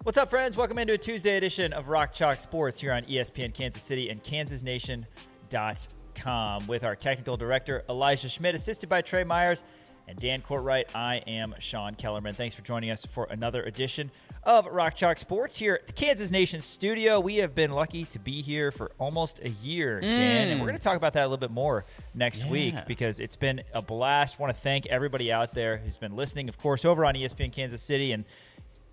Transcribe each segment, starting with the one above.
What's up, friends? Welcome into a Tuesday edition of Rock Chalk Sports here on ESPN Kansas City and KansasNation.com with our technical director, Elijah Schmidt, assisted by Trey Myers and Dan Courtwright. I am Sean Kellerman. Thanks for joining us for another edition of Rock Chalk Sports here at the Kansas Nation studio. We have been lucky to be here for almost a year, Dan, and we're going to talk about that a little bit more next week because it's been a blast. I want to thank everybody out there who's been listening, of course, over on ESPN Kansas City and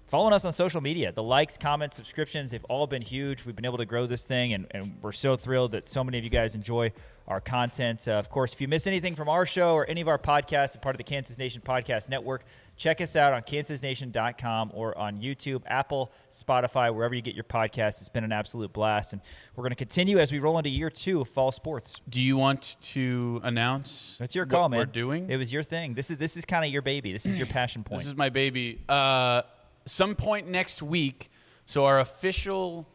following us on social media. The likes, comments, subscriptions, they've all been huge. We've been able to grow this thing, and we're so thrilled that so many of you guys enjoy our content. Of course, if you miss anything from our show or any of our podcasts, a part of the Kansas Nation Podcast Network, check us out on KansasNation.com or on YouTube, Apple, Spotify, wherever you get your podcasts. It's been an absolute blast, and we're going to continue as we roll into year 2 of fall sports. Do you want to announce That's your call, what man. we're doing? It was your thing. This is kind of your baby. This is your passion point. This is my baby. Some point next week, so our official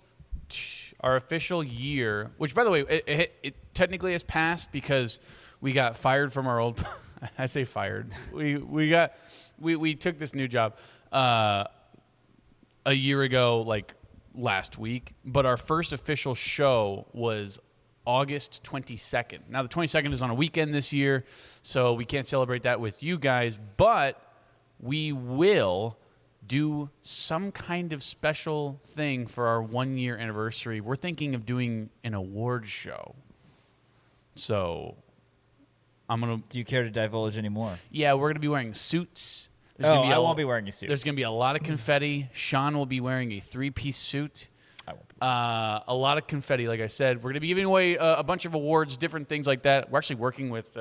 year, which, by the way, it technically has passed because we got fired from our old – I say fired. We took this new job a year ago, like last week, but our first official show was August 22nd. Now, the 22nd is on a weekend this year, so we can't celebrate that with you guys, but we will – do some kind of special thing for our 1-year anniversary. We're thinking of doing an award show. So I'm going to... Do you care to divulge anymore? Yeah, we're going to be wearing suits. I won't be wearing a suit. There's going to be a lot of confetti. Sean will be wearing a 3-piece suit. I won't be. A lot of confetti, like I said. We're going to be giving away a bunch of awards, different things like that. We're actually working with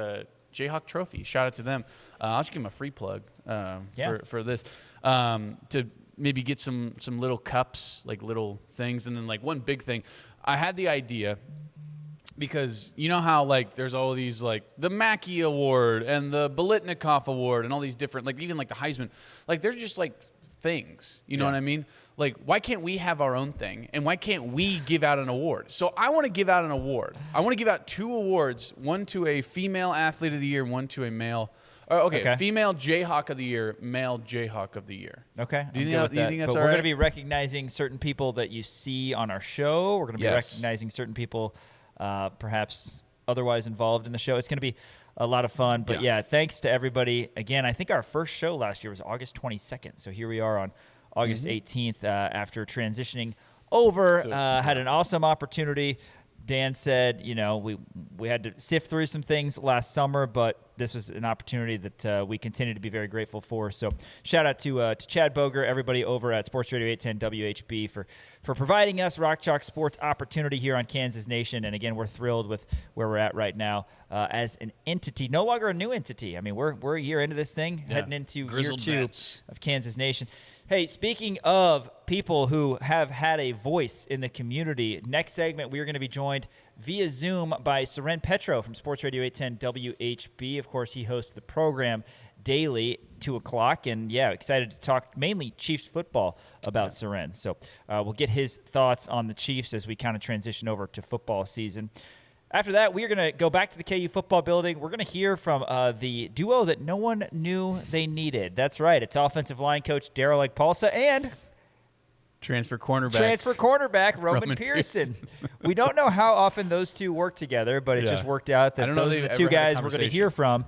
Jayhawk Trophy. Shout out to them. I'll just give them a free plug for this. To maybe get some little cups, like little things. And then like one big thing, I had the idea because you know how like there's all these like the Mackey Award and the Bolitnikoff Award and all these different, like even like the Heisman, like they're just like things, you know what I mean? Like why can't we have our own thing and why can't we give out an award? So I want to give out an award. I want to give out 2 awards, one to a female athlete of the year, one to a male female Jayhawk of the year, male Jayhawk of the year. Okay. Do you think that's all right? We're going to be recognizing certain people that you see on our show. We're going to be recognizing certain people perhaps otherwise involved in the show. It's going to be a lot of fun. But, thanks to everybody. Again, I think our first show last year was August 22nd. So here we are on August 18th after transitioning over. Had an awesome opportunity. Dan said, we had to sift through some things last summer, but this was an opportunity that we continue to be very grateful for. So shout out to Chad Boger, everybody over at Sports Radio 810 WHB for providing us Rock Chalk Sports opportunity here on Kansas Nation. And again, we're thrilled with where we're at right now as an entity, no longer a new entity. I mean, we're a year into this thing, heading into Grizzled year 2 vets of Kansas Nation. Hey, speaking of people who have had a voice in the community, next segment we are going to be joined via Zoom by Soren Petro from Sports Radio 810 WHB. Of course, he hosts the program daily, 2 o'clock, and excited to talk mainly Chiefs football about Soren. So we'll get his thoughts on the Chiefs as we kind of transition over to football season. After that, we are going to go back to the KU football building. We're going to hear from the duo that no one knew they needed. That's right. It's offensive line coach Daryl Agpalsa and transfer cornerback Roman Pearson. We don't know how often those two work together, but it just worked out that those are the 2 guys we're going to hear from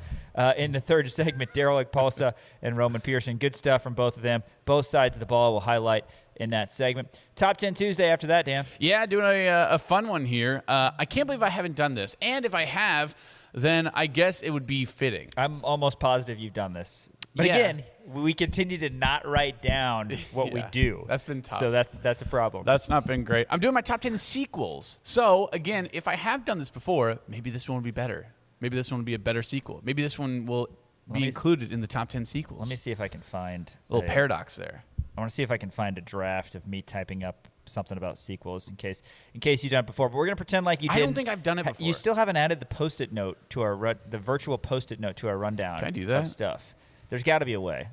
in the third segment, Daryl Agpalsa and Roman Pearson. Good stuff from both of them. Both sides of the ball will highlight in that segment. Top 10 Tuesday after that, Dan. Yeah, doing a fun one here. I can't believe I haven't done this. And if I have, then I guess it would be fitting. I'm almost positive you've done this. But again, we continue to not write down what we do. That's been tough. So that's a problem. That's not been great. I'm doing my top 10 sequels. So, again, if I have done this before, maybe this one will be better. Maybe this one will be a better sequel. Maybe this one will be included in the top 10 sequels. Let me see if I can find a little paradox there. I want to see if I can find a draft of me typing up something about sequels in case you've done it before. But we're going to pretend like you didn't. I don't think I've done it before. You still haven't added the Post-it note to the virtual Post-it note to our rundown. Can I do that? Of stuff. There's got to be a way.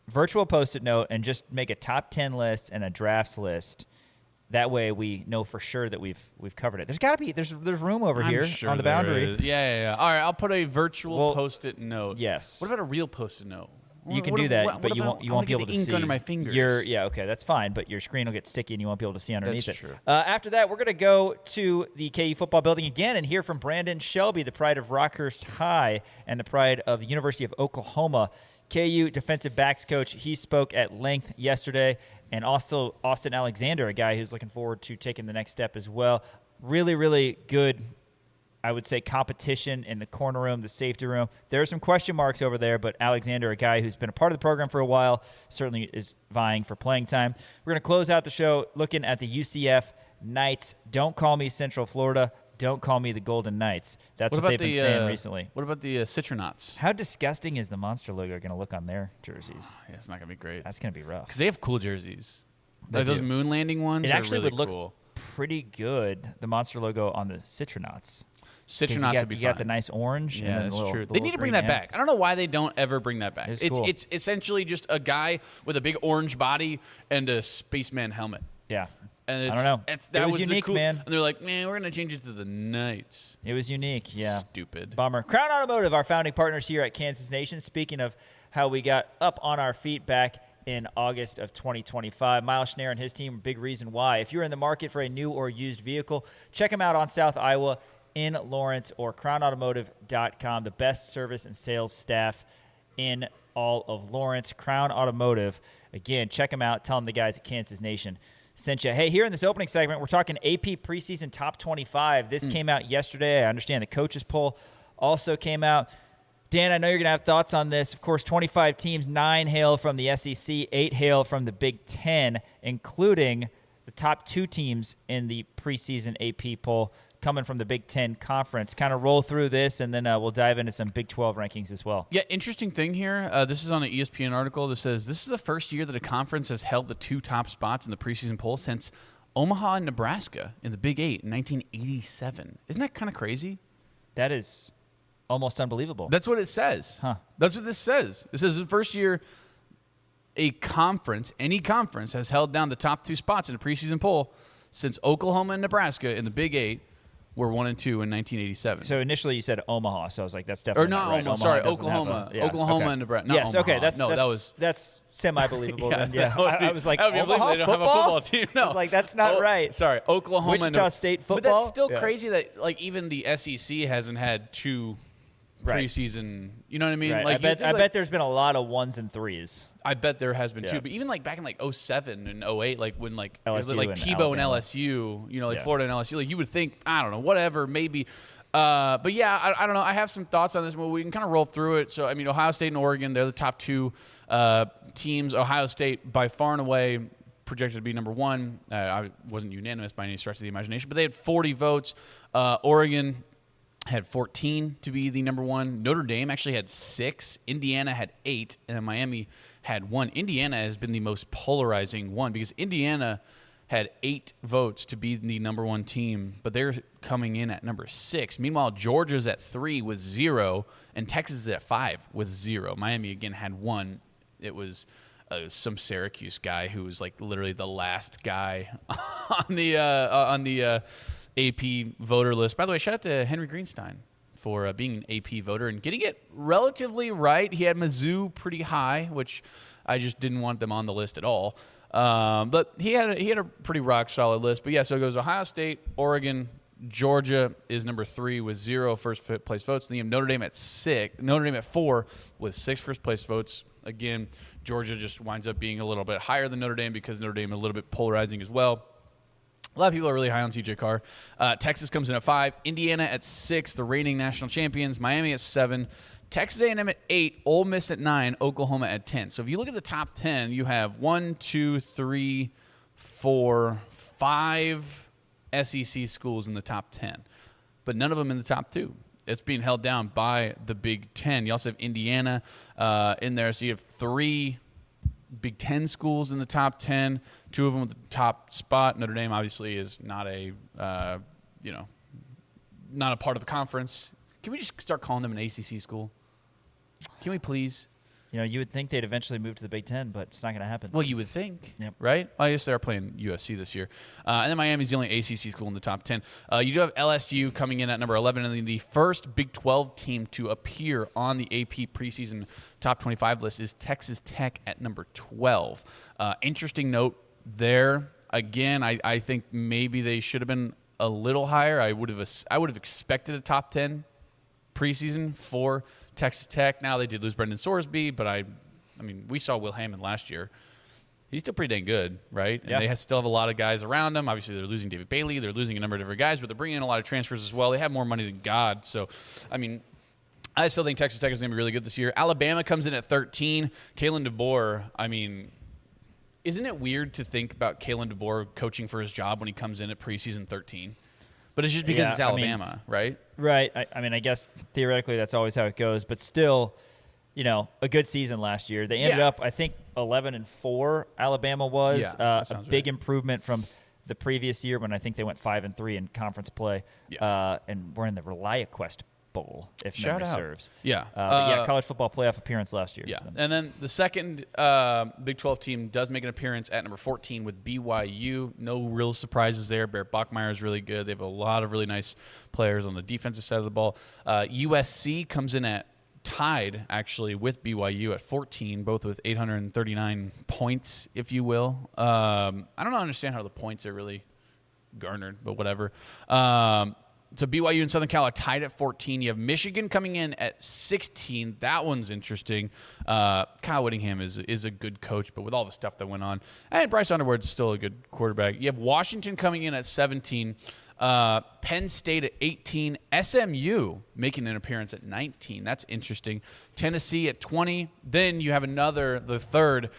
Virtual Post-it note and just make a top 10 list and a drafts list. That way we know for sure that we've covered it. There's got to be there's room over here on the boundary. Yeah. All right, I'll put a virtual Post-it note. Yes. What about a real Post-it note? You can do that, but you won't be able to ink see under my fingers. Okay, that's fine, but your screen will get sticky and you won't be able to see underneath That's it. true. After that, we're going to go to the KU football building again and hear from Brandon Shelby, the pride of Rockhurst High and the pride of the University of Oklahoma. KU defensive backs coach, he spoke at length yesterday, and also Austin Alexander, a guy who's looking forward to taking the next step as well. Really, really good, I would say, competition in the corner room, the safety room. There are some question marks over there, but Alexander, a guy who's been a part of the program for a while, certainly is vying for playing time. We're going to close out the show looking at the UCF Knights. Don't call me Central Florida. Don't call me the Golden Knights. That's what they've been saying recently. What about the Citronauts? How disgusting is the Monster logo going to look on their jerseys? Yeah, it's not going to be great. That's going to be rough. Because they have cool jerseys. Like those moon landing ones it actually really would look cool. pretty good, the Monster logo on the Citronauts. Citronauts would be fun. You got the nice orange. Yeah, and that's true. They need to bring that back. I don't know why they don't ever bring that back. It's essentially just a guy with a big orange body and a spaceman helmet. Yeah. And I don't know. That was unique, man. And they're like, man, we're going to change it to the Knights. It was unique, yeah. Stupid. Bummer. Crown Automotive, our founding partners here at Kansas Nation. Speaking of how we got up on our feet back in August of 2025. Miles Schneer and his team, big reason why. If you're in the market for a new or used vehicle, check them out on South Iowa in Lawrence or crownautomotive.com. The best service and sales staff in all of Lawrence. Crown Automotive. Again, check them out. Tell them the guys at Kansas Nation sent you. Hey, here in this opening segment, we're talking AP preseason top 25. This came out yesterday. I understand the coaches poll also came out. Dan, I know you're going to have thoughts on this. Of course, 25 teams, 9 hail from the SEC, 8 hail from the Big Ten, including the top 2 teams in the preseason AP poll coming from the Big Ten Conference. Kind of roll through this, and then we'll dive into some Big 12 rankings as well. Yeah, interesting thing here. This is on an ESPN article that says this is the first year that a conference has held the 2 top spots in the preseason poll since Omaha and Nebraska in the Big 8 in 1987. Isn't that kind of crazy? That is almost unbelievable. That's what it says. Huh. That's what this says. It says the first year a conference, any conference, has held down the top 2 spots in a preseason poll since Oklahoma and Nebraska in the Big 8 were 1 and 2 in 1987. So initially you said Omaha, so I was like, that's definitely not right. Omaha. Sorry, Oklahoma. Oklahoma and Nebraska. Not yes, Omaha. okay, that's that's semi-believable. yeah, Then. Yeah, I was like, Omaha they don't have a football team. No, I was like, that's not right. Sorry, Oklahoma. Wichita State football. But that's still crazy that like even the SEC hasn't had 2 preseason. You know what I mean? Right. Like, I bet there's been a lot of 1s and 3s. I bet there has been too, but even like back in like 07 and 08, like when like it was like Tebow and LSU, you know, like Florida and LSU, like you would think, I don't know, whatever, maybe. But yeah, I don't know. I have some thoughts on this, but we can kind of roll through it. So I mean, Ohio State and Oregon, they're the top 2 teams. Ohio State by far and away projected to be number 1. I wasn't unanimous by any stretch of the imagination, but they had 40 votes. Oregon had 14 to be the number 1. Notre Dame actually had 6. Indiana had 8, and then Miami had 1. Indiana has been the most polarizing one because Indiana had 8 votes to be the number 1 team, but they're coming in at number 6. Meanwhile, Georgia's at 3 with 0, and Texas is at 5 with 0. Miami, again, had 1. It was some Syracuse guy who was like literally the last guy on the AP voter list. By the way, shout out to Henry Greenstein for being an AP voter and getting it relatively right. He had Mizzou pretty high, which I just didn't want them on the list at all. But he had a pretty rock solid list. But yeah, so it goes Ohio State, Oregon, Georgia is number 3 with 0 first place votes. Then you have Notre Dame at 4 with 6 first place votes. Again, Georgia just winds up being a little bit higher than Notre Dame because Notre Dame is a little bit polarizing as well. A lot of people are really high on CJ Carr. Texas comes in at 5. Indiana at 6, the reigning national champions. Miami at 7. Texas A&M at 8. Ole Miss at 9. Oklahoma at 10. So if you look at the top 10, you have 1, 2, 3, 4, 5 SEC schools in the top 10. But none of them in the top 2. It's being held down by the Big Ten. You also have Indiana in there. So you have 3 Big Ten schools in the top 10, 2 of them with the top spot. Notre Dame obviously is not a, not a part of the conference. Can we just start calling them an ACC school? Can we please? You would think they'd eventually move to the Big Ten, but it's not going to happen. Well, you would think, Yep. right? I guess they're playing USC this year. And then Miami's the only ACC school in the top 10. You do have LSU coming in at number 11, and then the first Big 12 team to appear on the AP preseason top 25 list is Texas Tech at number 12. Interesting note there. Again, I think maybe they should have been a little higher. I would have expected a top 10 preseason for Texas Tech. Now they did lose Brendan Sorsby, but I mean, we saw Will Hammond last year. He's still pretty dang good, right? And they still have a lot of guys around him. Obviously, they're losing David Bailey. They're losing a number of different guys, but they're bringing in a lot of transfers as well. They have more money than God. So, I mean, I still think Texas Tech is going to be really good this year. Alabama comes in at 13. Kalen DeBoer, I mean, isn't it weird to think about Kalen DeBoer coaching for his job when he comes in at preseason 13? But it's just because it's Alabama, right? Right. I mean, I guess theoretically that's always how it goes. But still, a good season last year. They ended up, I think, 11-4. Alabama was a big improvement from the previous year when I think they went 5-3 in conference play. And we're in the ReliaQuest Bowl, if memory serves. College football playoff appearance last year. Yeah, and then the second Big 12 team does make an appearance at number 14 with BYU. No real surprises there. Barrett Bachmeier is really good. They have a lot of really nice players on the defensive side of the ball. USC comes in at tied, actually, with BYU at 14, both with 839 points, if you will. I don't understand how the points are really garnered, but whatever. So BYU and Southern Cal are tied at 14. You have Michigan coming in at 16. That one's interesting. Kyle Whittingham is a good coach, but with all the stuff that went on. And Bryce Underwood's still a good quarterback. You have Washington coming in at 17. Penn State at 18. SMU making an appearance at 19. That's interesting. Tennessee at 20. Then you have the third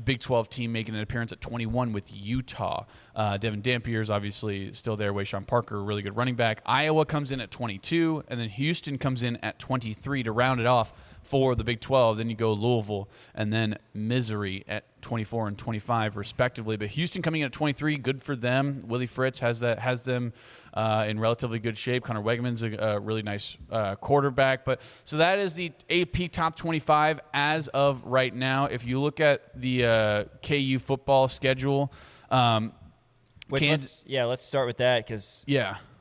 Big 12 team making an appearance at 21 with Utah. Devin Dampier is obviously still there. Wayshawn Parker, really good running back. Iowa comes in at 22, and then Houston comes in at 23 to round it off for the Big 12. Then you go Louisville, and then Missouri at 24 and 25 respectively. But Houston coming in at 23, good for them. Willie Fritz has them in relatively good shape. Connor Wegman's a really nice quarterback. But so that is the AP Top 25 as of right now. If you look at the KU football schedule, let's start with that because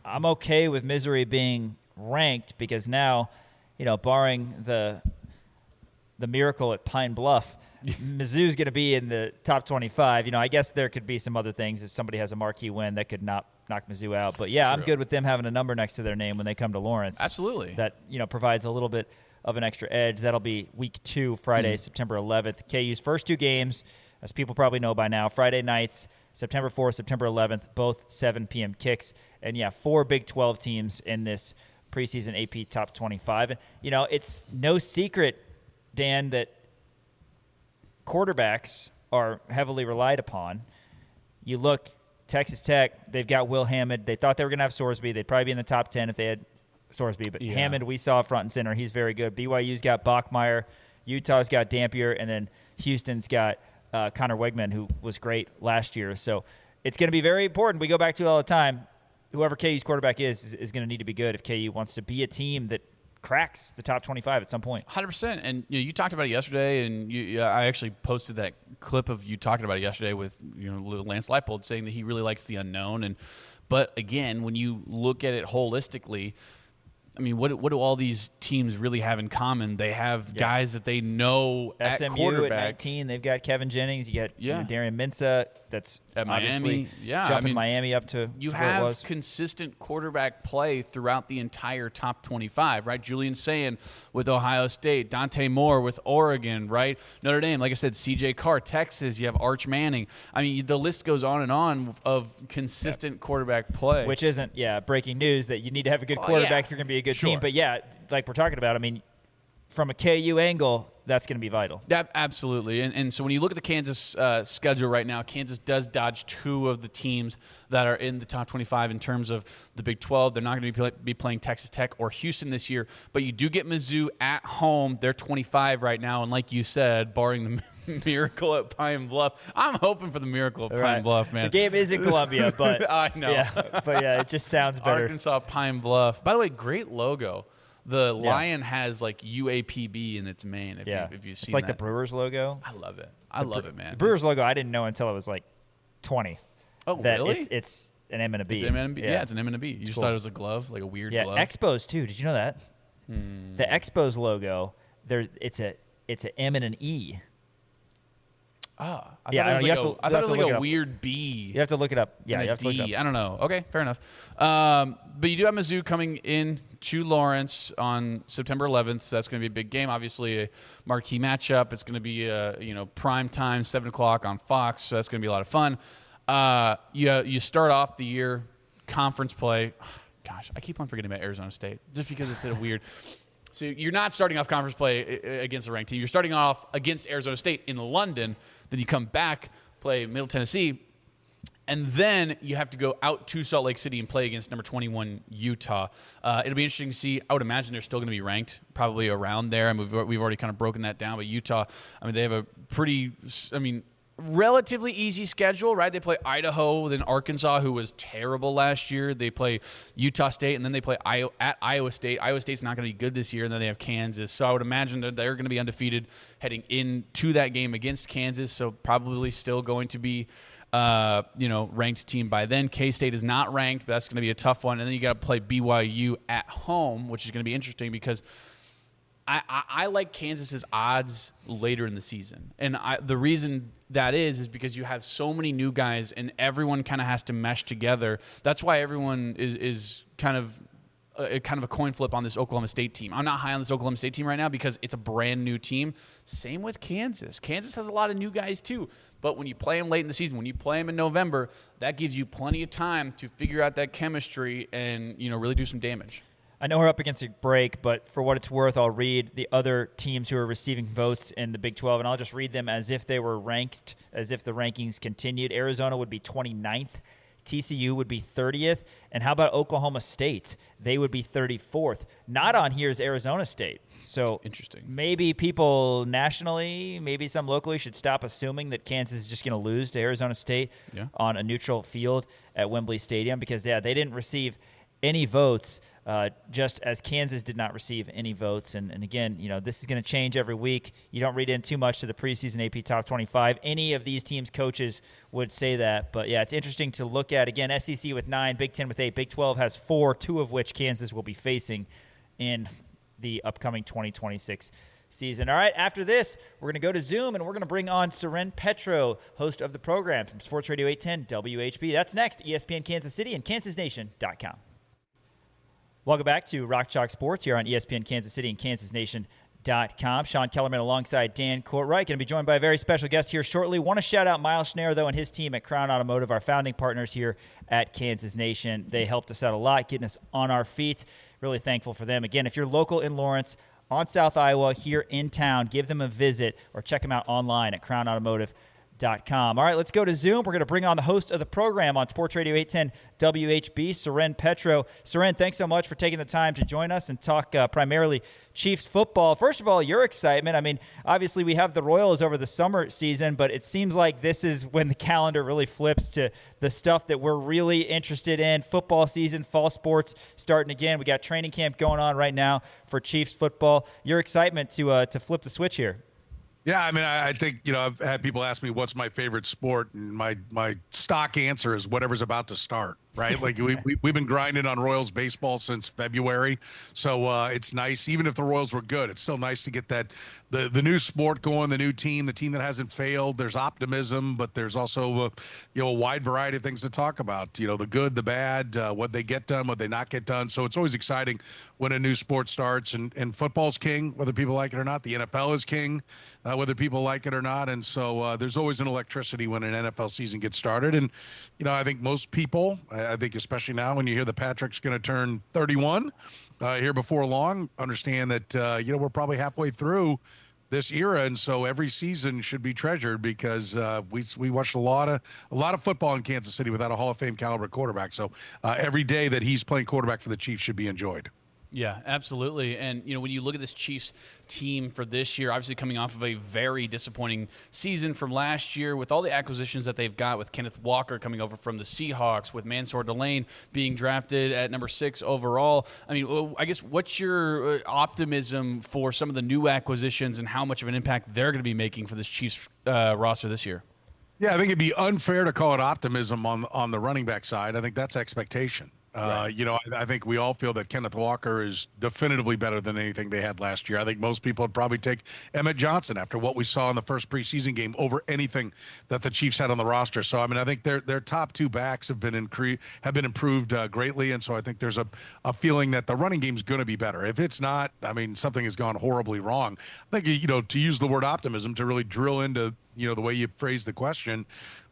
I'm okay with Missouri being ranked because now, barring the miracle at Pine Bluff, Mizzou's going to be in the top 25. I guess there could be some other things if somebody has a marquee win that could knock Mizzou out. But, I'm good with them having a number next to their name when they come to Lawrence. Absolutely. That, provides a little bit of an extra edge. That'll be week 2, Friday, September 11th. KU's first 2 games, as people probably know by now, Friday nights, September 4th, September 11th, both 7 p.m. kicks. And, 4 Big 12 teams in this preseason AP Top 25. And, it's no secret, Dan, that quarterbacks are heavily relied upon. You look, Texas Tech, they've got Will Hammond. They thought they were going to have Sorsby. They'd probably be in the top 10 if they had Sorsby. But Hammond, we saw front and center. He's very good. BYU's got Bachmeier. Utah's got Dampier. And then Houston's got Connor Wegman, who was great last year. So it's going to be very important. We go back to it all the time. Whoever KU's quarterback is going to need to be good if KU wants to be a team that cracks the top 25 at some point. 100%. And you talked about it yesterday, and I actually posted that clip of you talking about it yesterday with Lance Leipold saying that he really likes the unknown. But again, when you look at it holistically, I mean, what do all these teams really have in common? They have guys that they know at SMU quarterback. At 19, they've got Kevin Jennings. You got Darian Mensah. That's at Miami. Jumping Miami up to you to have where it was. consistent quarterback play throughout the entire top 25, right? Julian Sayin with Ohio State, Dante Moore with Oregon, right? Notre Dame, like I said, C.J. Carr, Texas. You have Arch Manning. I mean, the list goes on and on of consistent quarterback play, which isn't breaking news that you need to have a good quarterback if you're going to be a good team. But like we're talking about, I mean, from a KU angle, that's going to be vital. Absolutely. And so when you look at the Kansas schedule right now, Kansas does dodge 2 of the teams that are in the top 25 in terms of the Big 12. They're not going to be playing Texas Tech or Houston this year, but you do get Mizzou at home. They're 25 right now, and like you said, barring the miracle at Pine Bluff. I'm hoping for the miracle at Pine Bluff, man. The game is in Columbia, but I know. It just sounds better. Arkansas Pine Bluff. By the way, great logo. the lion has like UAPB in its mane. If you've seen it's like that. the Brewers logo. I love it. I love it, man. The Brewers logo I didn't know until I was like 20. Oh, really? It's an M and a B. It's an M and a B. Yeah, it's an M and a B. You just thought it was a glove, like a weird glove. Yeah, Expos too. Did you know that? The Expos logo, it's a M and an E. I thought it was like a weird B. You have to look it up. Yeah, you have to look it up. I don't know. Okay, fair enough. But you do have Mizzou coming in to Lawrence on September 11th. So that's going to be a big game. Obviously, a marquee matchup. It's going to be prime time, 7 o'clock on Fox. So that's going to be a lot of fun. You start off the year conference play. Gosh, I keep on forgetting about Arizona State just because it's a weird. So you're not starting off conference play against a ranked team. You're starting off against Arizona State in London. Then you come back, play Middle Tennessee, and then you have to go out to Salt Lake City and play against number 21 Utah. It'll be interesting to see. I would imagine they're still going to be ranked, probably around there. I mean, we've already kind of broken that down. But Utah, I mean, they have a pretty, relatively easy schedule, right? They play Idaho, then Arkansas, who was terrible last year. They play Utah State, and then they play at Iowa State. Iowa State's not going to be good this year, and then they have Kansas. So I would imagine that they're going to be undefeated heading into that game against Kansas, so probably still going to be ranked team by then. K-State is not ranked, but that's going to be a tough one. And then you got to play BYU at home, which is going to be interesting because I like Kansas's odds later in the season. And the reason that is because you have so many new guys and everyone kind of has to mesh together. That's why everyone is kind of a coin flip on this Oklahoma State team. I'm not high on this Oklahoma State team right now because it's a brand new team. Same with Kansas. Kansas has a lot of new guys too. But when you play them late in the season, when you play them in November, that gives you plenty of time to figure out that chemistry and really do some damage. I know we're up against a break, but for what it's worth, I'll read the other teams who are receiving votes in the Big 12, and I'll just read them as if they were ranked, as if the rankings continued. Arizona would be 29th. TCU would be 30th. And how about Oklahoma State? They would be 34th. Not on here is Arizona State. So interesting. Maybe people nationally, maybe some locally should stop assuming that Kansas is just going to lose to Arizona State on a neutral field at Wembley Stadium because, they didn't receive any votes. Just as Kansas did not receive any votes. And again, this is going to change every week. You don't read in too much to the preseason AP Top 25. Any of these teams' coaches would say that. But, it's interesting to look at. Again, SEC with 9, Big 10 with 8, Big 12 has 4, 2 of which Kansas will be facing in the upcoming 2026 season. All right, after this, we're going to go to Zoom, and we're going to bring on Soren Petro, host of the program from Sports Radio 810 WHB. That's next, ESPN Kansas City and KansasNation.com. Welcome back to Rock Chalk Sports here on ESPN Kansas City and KansasNation.com. Sean Kellerman alongside Dan Courtwright. Going to be joined by a very special guest here shortly. Want to shout out Miles Schneider, though, and his team at Crown Automotive, our founding partners here at Kansas Nation. They helped us out a lot, getting us on our feet. Really thankful for them. Again, if you're local in Lawrence, on South Iowa, here in town, give them a visit or check them out online at crownautomotive.com. All right, let's go to Zoom. We're going to bring on the host of the program on Sports Radio 810 WHB, Soren Petro. Soren, thanks so much for taking the time to join us and talk primarily Chiefs football. First of all, your excitement. I mean, obviously we have the Royals over the summer season, but it seems like this is when the calendar really flips to the stuff that we're really interested in. Football season, fall sports starting again. We got training camp going on right now for Chiefs football. Your excitement to flip the switch here. Yeah, I mean, I think, I've had people ask me what's my favorite sport, and my stock answer is whatever's about to start, right? Like, we've been grinding on Royals baseball since February, so it's nice. Even if the Royals were good, it's still nice to get that the new sport going, the new team, the team that hasn't failed. There's optimism, but there's also, a wide variety of things to talk about, the good, the bad, what they get done, what they not get done. So it's always exciting when a new sport starts, and football's king, whether people like it or not. The NFL is king, whether people like it or not. And so there's always an electricity when an NFL season gets started. And, I think most people, I think especially now when you hear that Patrick's going to turn 31 here before long, understand that, we're probably halfway through this era. And so every season should be treasured because we watched a lot of football in Kansas City without a Hall of Fame caliber quarterback. So every day that he's playing quarterback for the Chiefs should be enjoyed. Yeah, absolutely. And, when you look at this Chiefs team for this year, obviously coming off of a very disappointing season from last year with all the acquisitions that they've got, with Kenneth Walker coming over from the Seahawks, with Mansour Delane being drafted at number 6 overall. I mean, I guess what's your optimism for some of the new acquisitions and how much of an impact they're going to be making for this Chiefs roster this year? Yeah, I think it'd be unfair to call it optimism on the running back side. I think that's expectation. Right. I think we all feel that Kenneth Walker is definitively better than anything they had last year. I think most people would probably take Emmett Johnson after what we saw in the first preseason game over anything that the Chiefs had on the roster. So, I mean, I think their top 2 backs have been improved greatly, and so I think there's a feeling that the running game is going to be better. If it's not, I mean, something has gone horribly wrong. I think, to use the word optimism to really drill into, the way you phrase the question,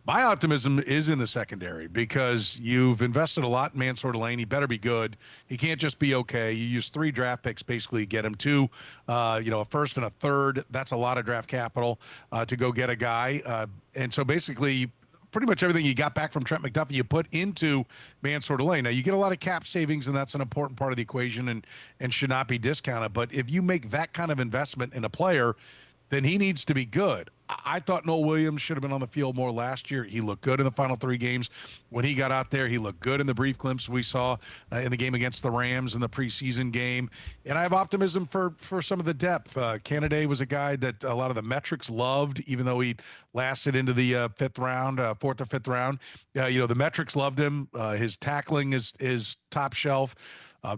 my optimism is in the secondary because you've invested a lot in Mansour Delane. He better be good. He can't just be okay. You use 3 draft picks basically to get him 2, a first and a third. That's a lot of draft capital to go get a guy. And so basically pretty much everything you got back from Trent McDuffie you put into Mansour Delane. Now, you get a lot of cap savings, and that's an important part of the equation and should not be discounted. But if you make that kind of investment in a player, then he needs to be good. I thought Noel Williams should have been on the field more last year. He looked good in the final 3 games. When he got out there, he looked good in the brief glimpse we saw in the game against the Rams in the preseason game. And I have optimism for some of the depth. Canada was a guy that a lot of the metrics loved, even though he lasted into the 4th or 5th round. The metrics loved him. His tackling is top shelf.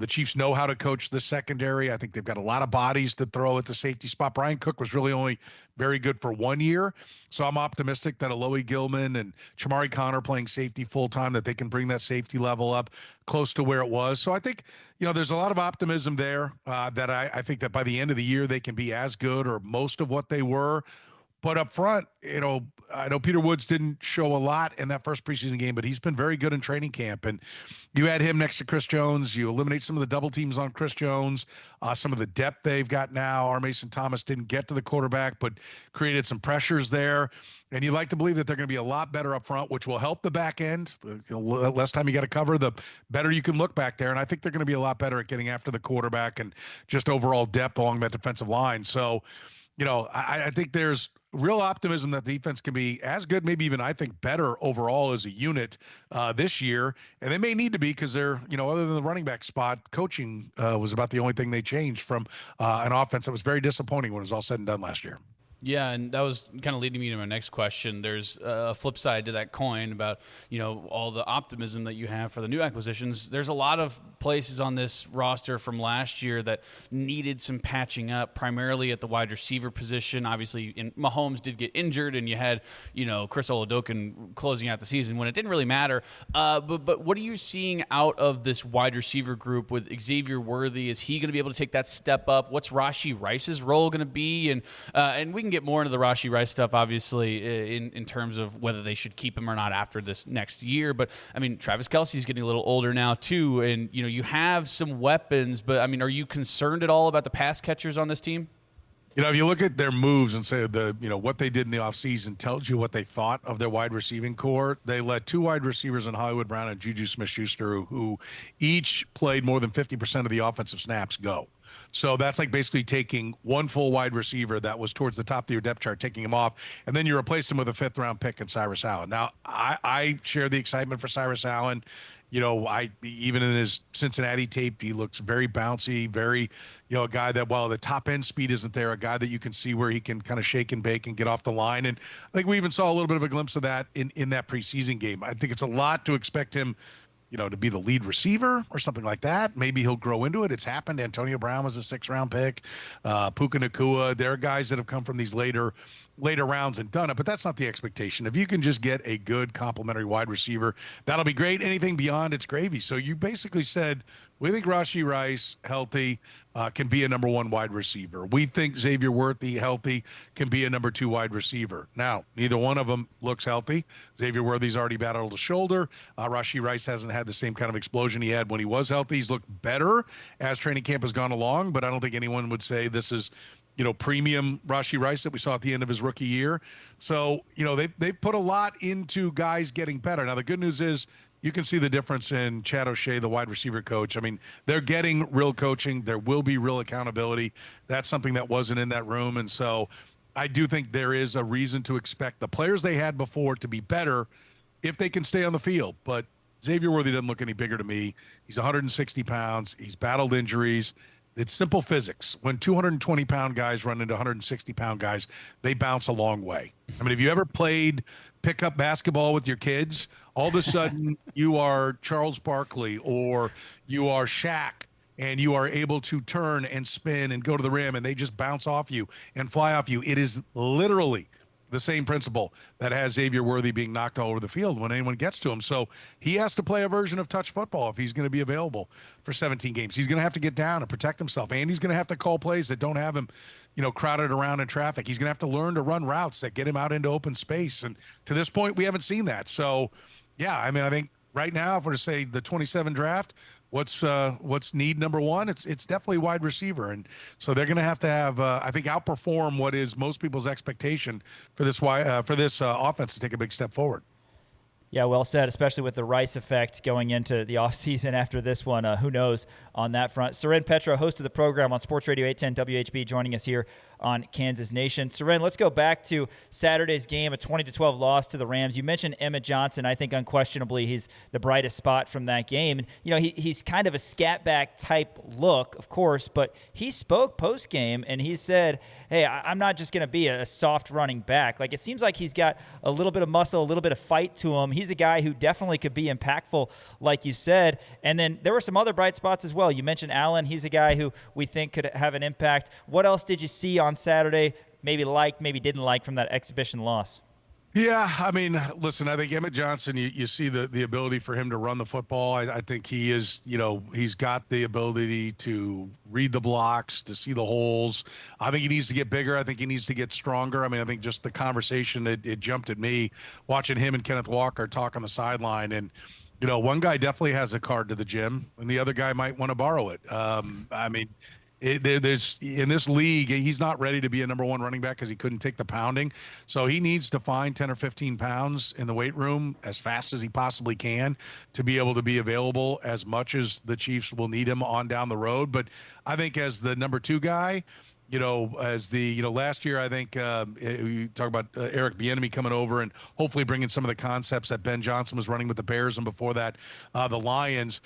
The Chiefs know how to coach the secondary. I think they've got a lot of bodies to throw at the safety spot. Brian Cook was really only very good for 1 year. So I'm optimistic that Alohi Gilman and Chamari Connor playing safety full-time, that they can bring that safety level up close to where it was. So I think, there's a lot of optimism there that I think that by the end of the year, they can be as good or most of what they were. But up front, I know Peter Woods didn't show a lot in that first preseason game, but he's been very good in training camp. And you add him next to Chris Jones, you eliminate some of the double teams on Chris Jones, some of the depth they've got now. R. Mason Thomas didn't get to the quarterback, but created some pressures there. And you like to believe that they're going to be a lot better up front, which will help the back end. The less time you got to cover, the better you can look back there. And I think they're going to be a lot better at getting after the quarterback and just overall depth along that defensive line. So, I think there's real optimism that the defense can be as good, maybe even I think better overall as a unit this year. And they may need to be because they're, other than the running back spot, coaching was about the only thing they changed from an offense that was very disappointing when it was all said and done last year. Yeah, and that was kind of leading me to my next question. There's a flip side to that coin about, all the optimism that you have for the new acquisitions. There's a lot of places on this roster from last year that needed some patching up, primarily at the wide receiver position. Obviously, Mahomes did get injured, and you had, Chris Oladokun closing out the season when it didn't really matter. But what are you seeing out of this wide receiver group with Xavier Worthy? Is he going to be able to take that step up? What's Rashee Rice's role going to be? And we can get more into the Rashee Rice stuff, obviously, in terms of whether they should keep him or not after this next year. But, I mean, Travis Kelce's getting a little older now, too. And, you have some weapons. But, I mean, are you concerned at all about the pass catchers on this team? If you look at their moves and say what they did in the offseason tells you what they thought of their wide receiving core. They let 2 wide receivers in Hollywood Brown and Juju Smith-Schuster, who each played more than 50% of the offensive snaps, go. So that's like basically taking one full wide receiver that was towards the top of your depth chart, taking him off, and then you replaced him with a 5th-round pick in Cyrus Allen. Now, I share the excitement for Cyrus Allen. Even in his Cincinnati tape, he looks very bouncy, very, a guy that while the top end speed isn't there, a guy that you can see where he can kind of shake and bake and get off the line. And I think we even saw a little bit of a glimpse of that in that preseason game. I think it's a lot to expect him, to be the lead receiver or something like that. Maybe he'll grow into it. It's happened. Antonio Brown was a 6th-round pick. Puka Nacua. There are guys that have come from these later rounds and done it, but that's not the expectation. If you can just get a good complementary wide receiver, that'll be great. Anything beyond, it's gravy. So you basically said, we think Rashee Rice, healthy, can be a number 1 wide receiver. We think Xavier Worthy, healthy, can be a number 2 wide receiver. Now, neither one of them looks healthy. Xavier Worthy's already battled a shoulder. Rashee Rice hasn't had the same kind of explosion he had when he was healthy. He's looked better as training camp has gone along, but I don't think anyone would say this is premium Rashee Rice that we saw at the end of his rookie year. So, they put a lot into guys getting better. Now, the good news is you can see the difference in Chad O'Shea, the wide receiver coach. I mean, they're getting real coaching. There will be real accountability. That's something that wasn't in that room. And so I do think there is a reason to expect the players they had before to be better if they can stay on the field. But Xavier Worthy doesn't look any bigger to me. He's 160 pounds. He's battled injuries. It's simple physics. When 220-pound guys run into 160-pound guys, they bounce a long way. I mean, have you ever played pickup basketball with your kids? All of a sudden, you are Charles Barkley or you are Shaq, and you are able to turn and spin and go to the rim, and they just bounce off you and fly off you. It is literally the same principle that has Xavier Worthy being knocked all over the field when anyone gets to him. So he has to play a version of touch football if he's going to be available for 17 games. He's going to have to get down and protect himself, and he's going to have to call plays that don't have him, crowded around in traffic. He's going to have to learn to run routes that get him out into open space. And to this point, we haven't seen that. So, yeah, I mean, I think right now, if we're to say the 27 draft, what's need number one? It's definitely wide receiver, and so they're going to have I think outperform what is most people's expectation for this offense to take a big step forward. Yeah, well said, especially with the Rice effect going into the offseason after this one. Who knows on that front? Soren Petro, host of the program on Sports Radio 810 WHB, joining us here on Kansas Nation. Soren, let's go back to Saturday's game, a 20-12 loss to the Rams. You mentioned Emmett Johnson. I think unquestionably he's the brightest spot from that game. And, he's kind of a scat back type look, of course, but he spoke post-game and he said, hey, I'm not just going to be a soft running back. Like, it seems like he's got a little bit of muscle, a little bit of fight to him. He's a guy who definitely could be impactful, like you said. And then there were some other bright spots as well. You mentioned Allen. He's a guy who we think could have an impact. What else did you see on Saturday, maybe didn't like from that exhibition loss? Yeah, I mean, listen, I think Emmett Johnson, you see the ability for him to run the football. I think he is, he's got the ability to read the blocks, to see the holes. I think he needs to get bigger. I think he needs to get stronger. I mean, I think just the conversation, it jumped at me watching him and Kenneth Walker talk on the sideline. And, one guy definitely has a card to the gym, and the other guy might want to borrow it. I mean, there's in this league, he's not ready to be a number one running back because he couldn't take the pounding. So he needs to find 10 or 15 pounds in the weight room as fast as he possibly can to be able to be available as much as the Chiefs will need him on down the road. But I think as the number two guy, last year, I think you talk about Eric Bieniemy coming over and hopefully bringing some of the concepts that Ben Johnson was running with the Bears and before that, the Lions.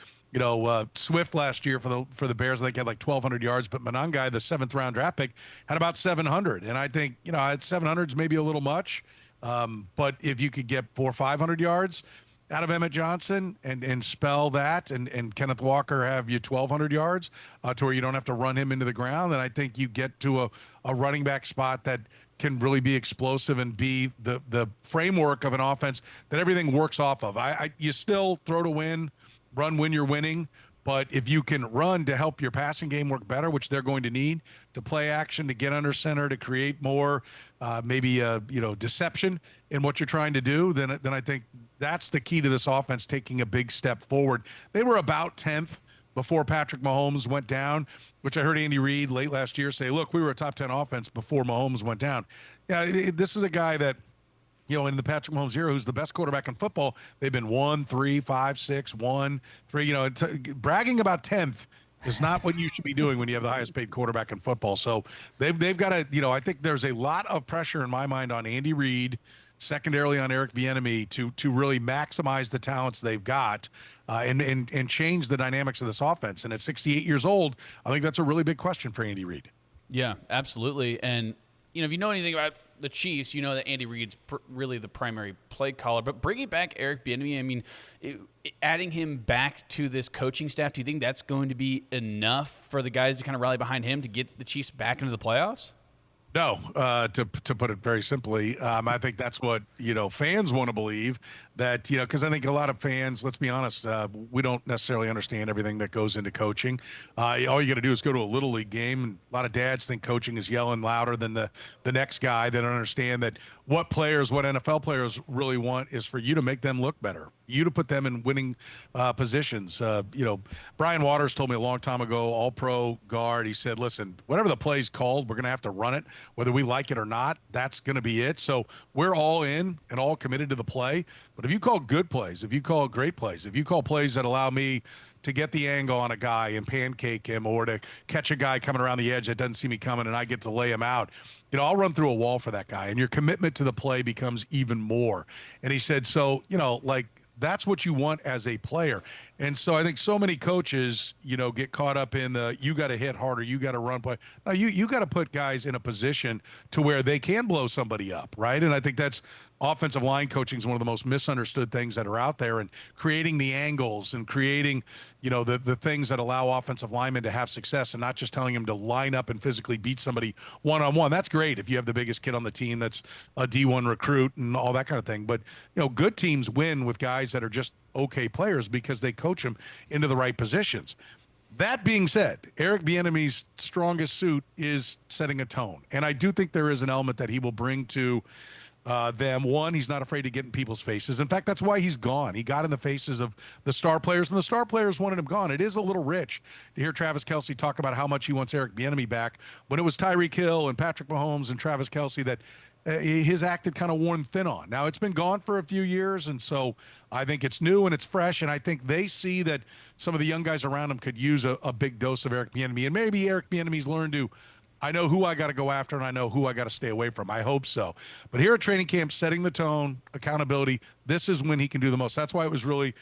Swift last year for the Bears, I think had like 1,200 yards, but Monangai, the 7th round draft pick, had about 700. And I think, at 700 is maybe a little much. But if you could get 400 or 500 yards out of Emmett Johnson and spell that and Kenneth Walker have you 1,200 yards to where you don't have to run him into the ground, then I think you get to a running back spot that can really be explosive and be the framework of an offense that everything works off of. You still throw to win, run when you're winning, but if you can run to help your passing game work better, which they're going to need to play action, to get under center, to create more deception in what you're trying to do, then I think that's the key to this offense taking a big step forward. They were about 10th before Patrick Mahomes went down, which I heard Andy Reid late last year say, look, we were a top 10 offense before Mahomes went down. Yeah, this is a guy that, in the Patrick Mahomes era, who's the best quarterback in football, they've been 1, 3, 5, 6, 1, 3. Bragging about 10th is not what you should be doing when you have the highest paid quarterback in football. So they've got to, I think there's a lot of pressure in my mind on Andy Reid, secondarily on Eric Bieniemy to really maximize the talents they've got and change the dynamics of this offense. And at 68 years old, I think that's a really big question for Andy Reid. Yeah, absolutely. And if you know anything about the Chiefs, you know that Andy Reid's really the primary play caller. But bringing back Eric Bieniemy, I mean, adding him back to this coaching staff, do you think that's going to be enough for the guys to kind of rally behind him to get the Chiefs back into the playoffs? No, to put it very simply, I think that's what fans want to believe, that because I think a lot of fans, let's be honest, we don't necessarily understand everything that goes into coaching. All you got to do is go to a little league game, and a lot of dads think coaching is yelling louder than the next guy. They don't understand that what NFL players really want is for you to make them look better. you to put them in winning positions. Brian Waters told me a long time ago, all-pro guard, he said, listen, whatever the play's called, we're going to have to run it, whether we like it or not. That's going to be it. So we're all in and all committed to the play. But if you call good plays, if you call great plays, if you call plays that allow me to get the angle on a guy and pancake him, or to catch a guy coming around the edge that doesn't see me coming and I get to lay him out, I'll run through a wall for that guy. And your commitment to the play becomes even more. And he said, so, that's what you want as a player. And so I think so many coaches, get caught up in you got to hit harder, you got to run play. No, you got to put guys in a position to where they can blow somebody up, right? And I think that's offensive line coaching is one of the most misunderstood things that are out there, and creating the angles and creating, the things that allow offensive linemen to have success, and not just telling them to line up and physically beat somebody one-on-one. That's great if you have the biggest kid on the team that's a D1 recruit and all that kind of thing. But, good teams win with guys that are just okay players because they coach them into the right positions. That being said, Eric Bieniemy's strongest suit is setting a tone. And I do think there is an element that he will bring to them. One, he's not afraid to get in people's faces. In fact, that's why he's gone. He got in the faces of the star players, and the star players wanted him gone. It is a little rich to hear Travis Kelce talk about how much he wants Eric Bieniemy back when it was Tyreek Hill and Patrick Mahomes and Travis Kelce that his act had kind of worn thin on. Now, it's been gone for a few years, and so I think it's new and it's fresh, and I think they see that some of the young guys around him could use a big dose of Eric Bieniemy, and maybe Eric Bieniemy's learned to, I know who I got to go after, and I know who I got to stay away from. I hope so. But here at training camp, setting the tone, accountability, this is when he can do the most. That's why it was really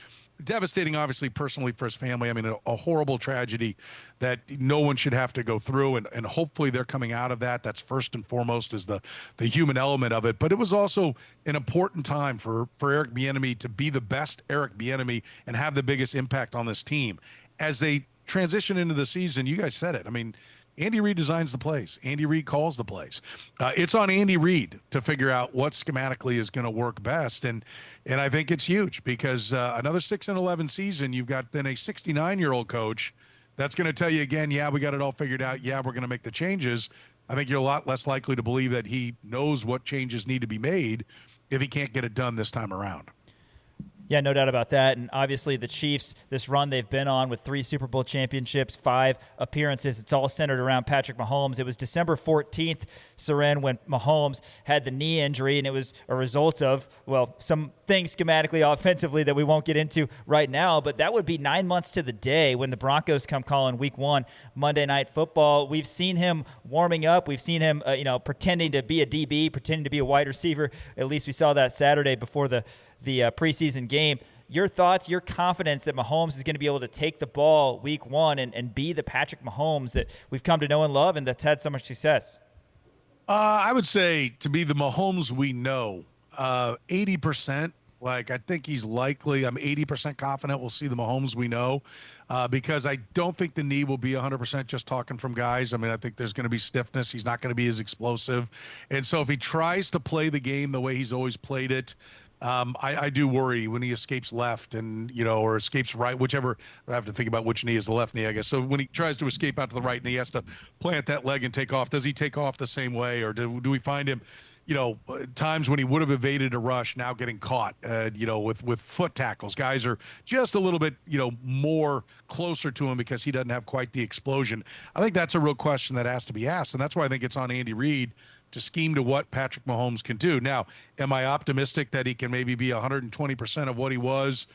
devastating, obviously, personally for his family. I mean, a horrible tragedy that no one should have to go through, and hopefully they're coming out of that. That's first and foremost is the human element of it. But it was also an important time for Eric Bieniemy to be the best Eric Bieniemy and have the biggest impact on this team. As they transition into the season, you guys said it. I mean, Andy Reid designs the plays. Andy Reid calls the plays. It's on Andy Reid to figure out what schematically is going to work best. And I think it's huge because another 6-11 season, you've got then a 69-year-old coach that's going to tell you again, yeah, we got it all figured out. Yeah, we're going to make the changes. I think you're a lot less likely to believe that he knows what changes need to be made if he can't get it done this time around. Yeah, no doubt about that. And obviously the Chiefs, this run they've been on with 3 Super Bowl championships, 5 appearances, it's all centered around Patrick Mahomes. It was December 14th, Soren, when Mahomes had the knee injury, and it was a result of, some things schematically, offensively that we won't get into right now, but that would be 9 months to the day when the Broncos come calling Week 1 Monday Night Football. We've seen him warming up. We've seen him, pretending to be a DB, pretending to be a wide receiver. At least we saw that Saturday before the preseason game. Your thoughts, your confidence that Mahomes is going to be able to take the ball Week 1 and be the Patrick Mahomes that we've come to know and love and that's had so much success? I would say to be the Mahomes we know, 80%. I think he's likely. I'm 80% confident we'll see the Mahomes we know because I don't think the knee will be 100%, just talking from guys. I mean, I think there's going to be stiffness. He's not going to be as explosive. And so if he tries to play the game the way he's always played it, I do worry when he escapes left and, or escapes right, whichever. I have to think about which knee is the left knee, I guess. So when he tries to escape out to the right knee, he has to plant that leg and take off. Does he take off the same way, or do we find him, times when he would have evaded a rush, now getting caught, with foot tackles? Guys are just a little bit, more closer to him because he doesn't have quite the explosion. I think that's a real question that has to be asked, and that's why I think it's on Andy Reid to scheme to what Patrick Mahomes can do. Now, am I optimistic that he can maybe be 120% of what he was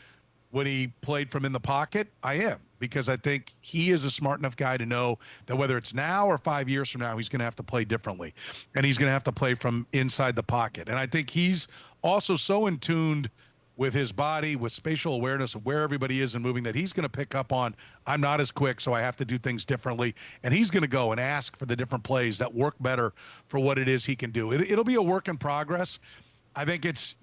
when he played from in the pocket? I am, because I think he is a smart enough guy to know that whether it's now or 5 years from now, he's going to have to play differently, and he's going to have to play from inside the pocket. And I think he's also so in tuned with his body, with spatial awareness of where everybody is and moving, that he's going to pick up on, I'm not as quick, so I have to do things differently. And he's going to go and ask for the different plays that work better for what it is he can do. It'll be a work in progress. I think it's,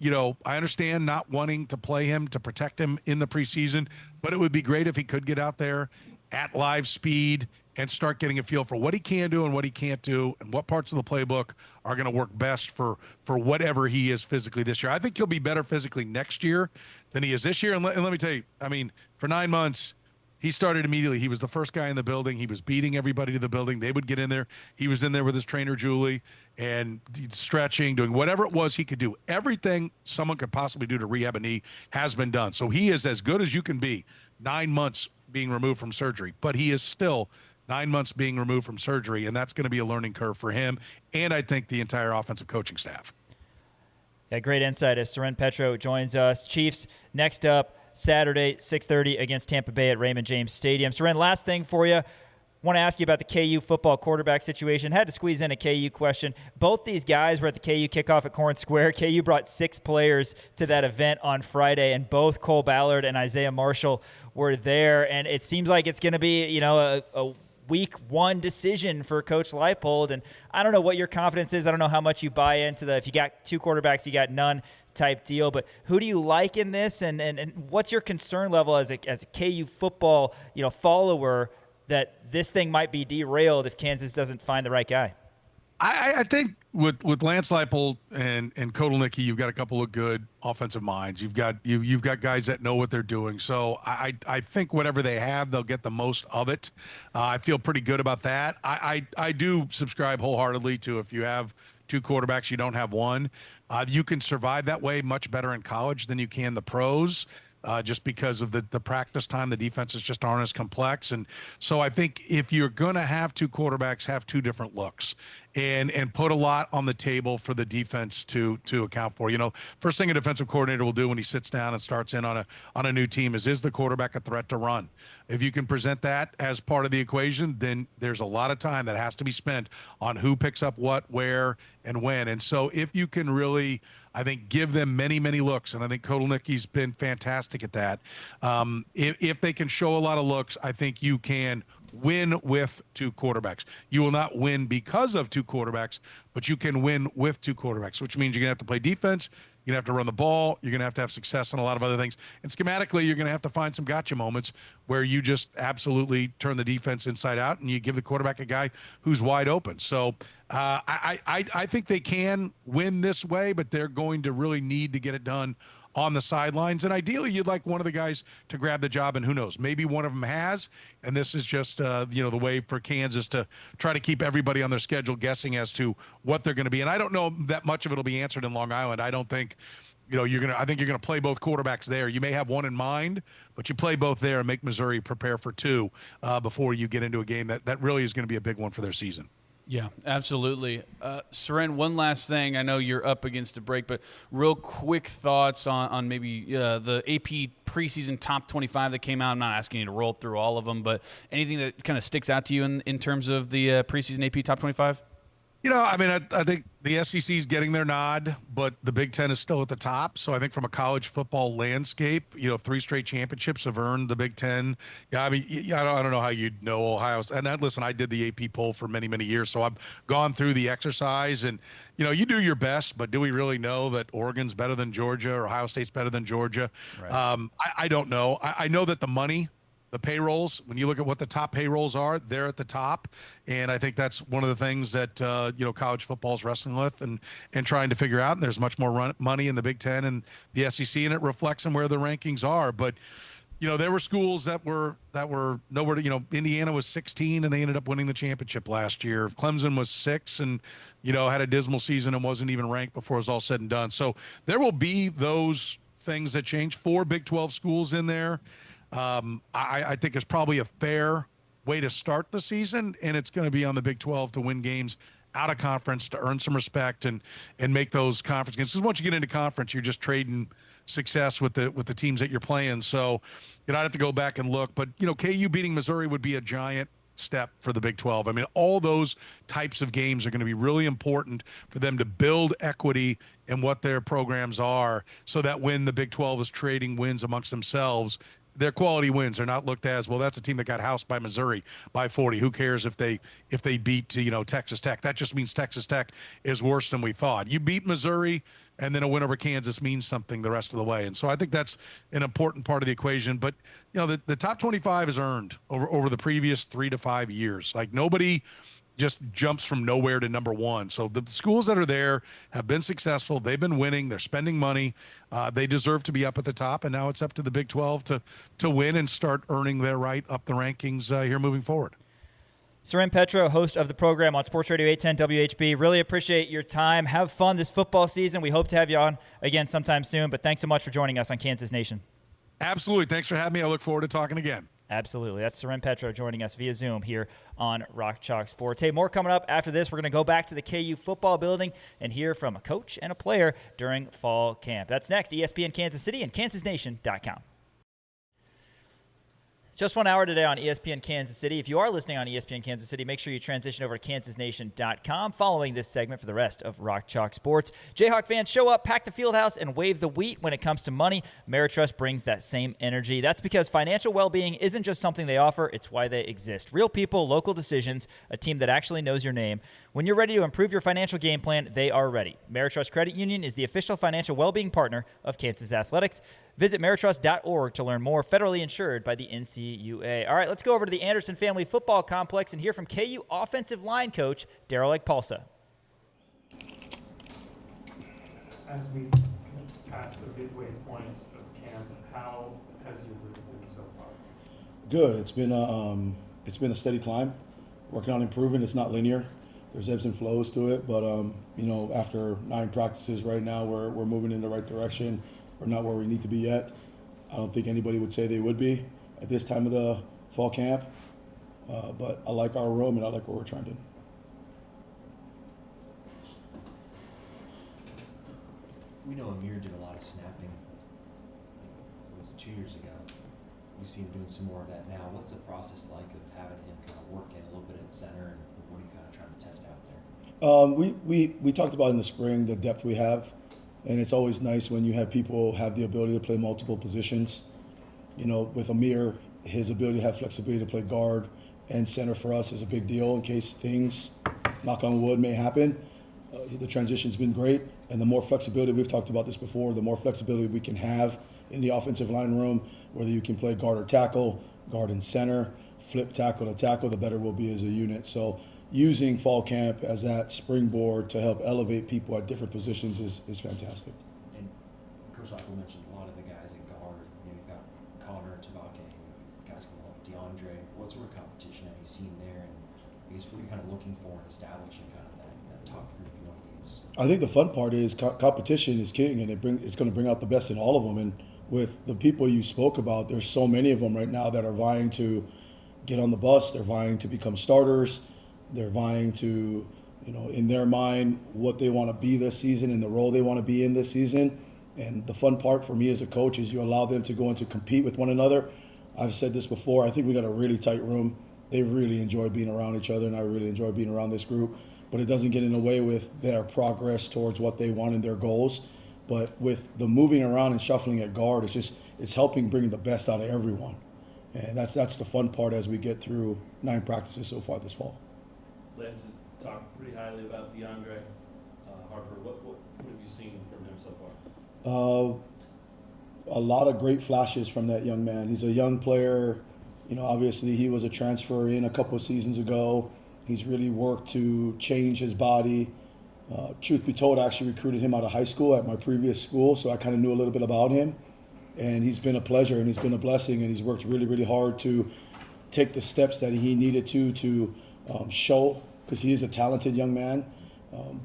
I understand not wanting to play him, to protect him in the preseason, but it would be great if he could get out there at live speed and start getting a feel for what he can do and what he can't do and what parts of the playbook are going to work best for whatever he is physically this year. I think he'll be better physically next year than he is this year. And let me tell you, I mean, for 9 months, He started immediately. He was the first guy in the building. He was beating everybody to the building. They would get in there. He was in there with his trainer, Julie, and stretching, doing whatever it was he could do. Everything someone could possibly do to rehab a knee has been done. So he is as good as you can be. 9 months being removed from surgery, but he is still 9 months being removed from surgery, and that's going to be a learning curve for him and I think the entire offensive coaching staff. Yeah, great insight as Soren Petro joins us. Chiefs next up Saturday, 6:30 against Tampa Bay at Raymond James Stadium. Soren, last thing for you. Want to ask you about the KU football quarterback situation. Had to squeeze in a KU question. Both these guys were at the KU kickoff at Corn Square. KU brought 6 players to that event on Friday, and both Cole Ballard and Isaiah Marshall were there. And it seems like it's going to be, a week 1 decision for Coach Leipold. And I don't know what your confidence is. I don't know how much you buy into the if you got 2 quarterbacks, you got none type deal. But who do you like in this? And what's your concern level as a KU football follower that this thing might be derailed if Kansas doesn't find the right guy? I think with Lance Leipold and Kotelnicki, you've got a couple of good offensive minds. You've got guys that know what they're doing. So I think whatever they have, they'll get the most of it. I feel pretty good about that. I do subscribe wholeheartedly to if you have 2 quarterbacks, you don't have one. You can survive that way much better in college than you can the pros. Just because of the practice time, the defenses just aren't as complex. And so I think if you're going to have 2 quarterbacks, have 2 different looks and put a lot on the table for the defense to account for. First thing a defensive coordinator will do when he sits down and starts in on a new team is the quarterback a threat to run? If you can present that as part of the equation, then there's a lot of time that has to be spent on who picks up what, where, and when. And so if you can really, I think, give them many, many looks, and I think Kotelnicki's been fantastic at that. If they can show a lot of looks, I think you can win with 2 quarterbacks. You will not win because of 2 quarterbacks, but you can win with 2 quarterbacks, which means you're going to have to play defense. You're going to have to run the ball. You're going to have success on a lot of other things. And schematically, you're going to have to find some gotcha moments where you just absolutely turn the defense inside out and you give the quarterback a guy who's wide open. So I think they can win this way, but they're going to really need to get it done on the sidelines. And ideally, you'd like one of the guys to grab the job, and who knows, maybe one of them has. And this is just, the way for Kansas to try to keep everybody on their schedule guessing as to what they're going to be. And I don't know that much of it will be answered in Long Island. I don't think, I think you're going to play both quarterbacks there. You may have one in mind, but you play both there and make Missouri prepare for 2 before you get into a game that really is going to be a big one for their season. Yeah, absolutely. Soren, one last thing. I know you're up against a break, but real quick thoughts on maybe the AP preseason top 25 that came out. I'm not asking you to roll through all of them, but anything that kind of sticks out to you in terms of the preseason AP top 25? I think the SEC is getting their nod, but the Big Ten is still at the top. So I think from a college football landscape, 3 straight championships have earned the Big Ten. Yeah, I don't know how you'd know Ohio. And listen, I did the AP poll for many, many years, so I've gone through the exercise. And you do your best, but do we really know that Oregon's better than Georgia or Ohio State's better than Georgia? Right. I don't know. I know that the money. The payrolls, when you look at what the top payrolls are, they're at the top. And I think that's one of the things that, college football is wrestling with and trying to figure out. And there's much more money in the Big Ten and the SEC, and it reflects on where the rankings are. But, there were schools that were nowhere to, Indiana was 16 and they ended up winning the championship last year. Clemson was 6 and, had a dismal season and wasn't even ranked before it was all said and done. So there will be those things that change. 4 Big 12 schools in there. I think it's probably a fair way to start the season, and it's going to be on the Big 12 to win games out of conference to earn some respect and make those conference games. Because once you get into conference, you're just trading success with the teams that you're playing. So I'd have to go back and look. But, KU beating Missouri would be a giant step for the Big 12. I mean, all those types of games are going to be really important for them to build equity in what their programs are so that when the Big 12 is trading wins amongst themselves, their quality wins are not looked as, well, that's a team that got housed by Missouri by 40. Who cares if they beat Texas Tech? That just means Texas Tech is worse than we thought. You beat Missouri, and then a win over Kansas means something the rest of the way. And so I think that's an important part of the equation. But the top 25 is earned over the previous 3 to 5 years. Like nobody just jumps from nowhere to number one. So the schools that are there have been successful. They've been winning. They're spending money. They deserve to be up at the top. And now it's up to the Big 12 to win and start earning their right up the rankings here moving forward. Soren Petro, host of the program on Sports Radio 810 WHB. Really appreciate your time. Have fun this football season. We hope to have you on again sometime soon. But thanks so much for joining us on Kansas Nation. Absolutely. Thanks for having me. I look forward to talking again. Absolutely. That's Soren Petro joining us via Zoom here on Rock Chalk Sports. Hey, more coming up after this. We're going to go back to the KU football building and hear from a coach and a player during fall camp. That's next. ESPN Kansas City and kansasnation.com. Just 1 hour today on ESPN Kansas City. If you are listening on ESPN Kansas City, make sure you transition over to kansasnation.com following this segment for the rest of Rock Chalk Sports. Jayhawk fans, show up, pack the field house, and wave the wheat when it comes to money. Ameritrust brings that same energy. That's because financial well-being isn't just something they offer, it's why they exist. Real people, local decisions, a team that actually knows your name. When you're ready to improve your financial game plan, they are ready. Ameritrust Credit Union is the official financial well-being partner of Kansas Athletics. Visit Ameritrust.org to learn more. Federally insured by the NCUA. All right, let's go over to the Anderson Family Football Complex and hear from KU offensive line coach Daryl Agpalsa. As we pass the midway point of camp, how has your group been so far? Good. It's been a steady climb. Working on improving. It's not linear. There's ebbs and flows to it, but after 9 practices right now, we're moving in the right direction. We're not where we need to be yet. I don't think anybody would say they would be at this time of the fall camp, but I like our room and I like what we're trying to do. We know Amir did a lot of snapping. Was it 2 years ago? We see him doing some more of that now. What's the process like of having him kind of work in a little bit at center, and what are you kind of trying to test out there? We talked about in the spring the depth we have, and it's always nice when you have people have the ability to play multiple positions. With Amir, his ability to have flexibility to play guard and center for us is a big deal in case things, knock on wood, may happen. The transition's been great, and the more flexibility, we've talked about this before, the more flexibility we can have in the offensive line room, whether you can play guard or tackle, guard and center, flip tackle to tackle, the better we'll be as a unit. So using fall camp as that springboard to help elevate people at different positions is fantastic. And Coach Lockwood mentioned a lot of the guys at guard. You've got Connor, Tabake, guys like DeAndre. What sort of competition have you seen there? And I guess what are you kind of looking for in establishing kind of that top group you want to use? I think the fun part is competition is king, and it's going to bring out the best in all of them. And with the people you spoke about, there's so many of them right now that are vying to get on the bus. They're vying to become starters. They're vying to, in their mind, what they want to be this season and the role they want to be in this season. And the fun part for me as a coach is you allow them to go and to compete with one another. I've said this before. I think we got a really tight room. They really enjoy being around each other, and I really enjoy being around this group. But it doesn't get in the way with their progress towards what they want and their goals. But with the moving around and shuffling at guard, it's helping bring the best out of everyone. And that's the fun part as we get through 9 practices so far this fall. Lance has talked pretty highly about DeAndre Harper. What have you seen from him so far? A lot of great flashes from that young man. He's a young player. Obviously he was a transfer in a couple of seasons ago. He's really worked to change his body. Truth be told, I actually recruited him out of high school at my previous school, so I kind of knew a little bit about him. And he's been a pleasure and he's been a blessing, and he's worked really, really hard to take the steps that he needed to show, because he is a talented young man.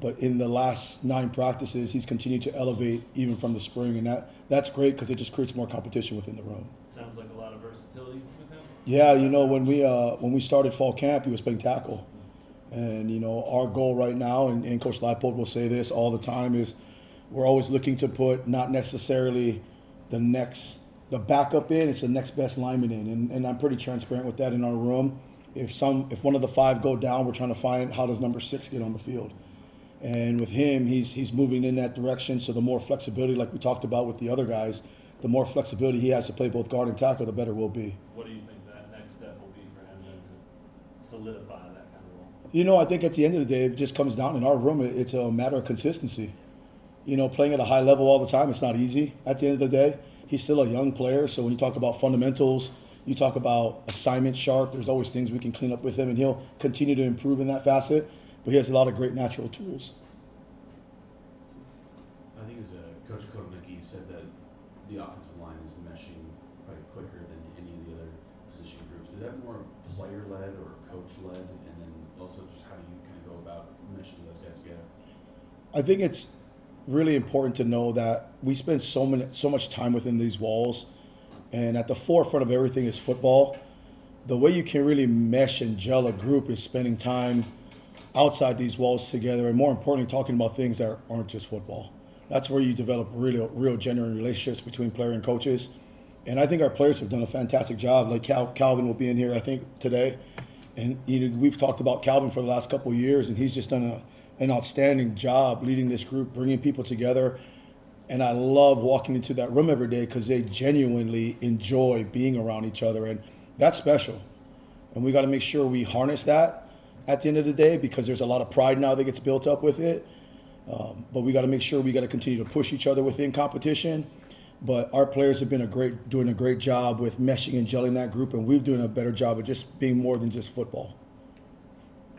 But in the last 9 practices, he's continued to elevate even from the spring, and that's great because it just creates more competition within the room. Sounds like a lot of versatility with him. Yeah, when we started fall camp, he was playing tackle. And, our goal right now, and Coach Leipold will say this all the time, is we're always looking to put not necessarily the backup in, it's the next best lineman in. And I'm pretty transparent with that in our room. If one of the 5 go down, we're trying to find how does number 6 get on the field. And with him, he's moving in that direction. So the more flexibility, like we talked about with the other guys, the more flexibility he has to play both guard and tackle, the better we'll be. What do you think that next step will be for him then to solidify that kind of role? I think at the end of the day, it just comes down in our room. It's a matter of consistency. Playing at a high level all the time, it's not easy. At the end of the day, he's still a young player. So when you talk about fundamentals, You talk about assignment sharp. There's always things we can clean up with him, and he'll continue to improve in that facet. But he has a lot of great natural tools. I think it was Coach Kotelnicki said that the offensive line is meshing probably quicker than any of the other position groups. Is that more player-led or coach-led? And then also just how do you kind of go about meshing those guys together? I think it's really important to know that we spend so much time within these walls, and at the forefront of everything is football. The way you can really mesh and gel a group is spending time outside these walls together, and more importantly, talking about things that aren't just football. That's where you develop real genuine relationships between player and coaches. And I think our players have done a fantastic job. Like Calvin will be in here, I think, today. And we've talked about Calvin for the last couple of years, and he's just done an outstanding job leading this group, bringing people together. And I love walking into that room every day because they genuinely enjoy being around each other. And that's special. And we got to make sure we harness that at the end of the day, because there's a lot of pride now that gets built up with it. But we got to make sure we got to continue to push each other within competition. But our players have been doing a great job with meshing and gelling that group, and we're doing a better job of just being more than just football.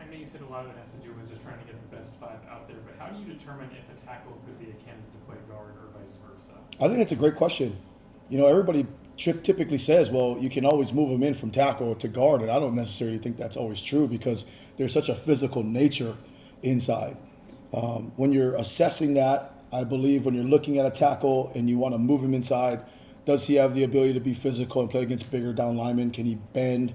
I know you said a lot of it has to do with just trying to get the best five out there, but how do you determine if a tackle could be a candidate to play guard or vice versa? I think it's a great question. Everybody typically says, well, you can always move them in from tackle to guard, and I don't necessarily think that's always true because there's such a physical nature inside. When you're assessing that, I believe when you're looking at a tackle and you want to move him inside, does he have the ability to be physical and play against bigger down linemen? Can he bend?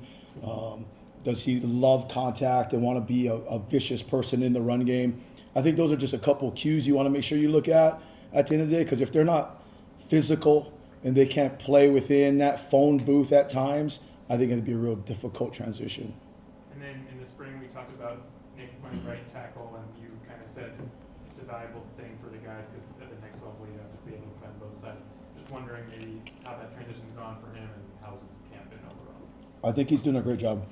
Does he love contact and want to be a vicious person in the run game? I think those are just a couple of cues you want to make sure you look at the end of the day, because if they're not physical and they can't play within that phone booth at times, I think it'd be a real difficult transition. And then in the spring, we talked about Nick playing right tackle, and you kind of said it's a valuable thing for the guys because at the next level you have to be able to play on both sides. Just wondering maybe how that transition's gone for him and how's his camp been overall. I think he's doing a great job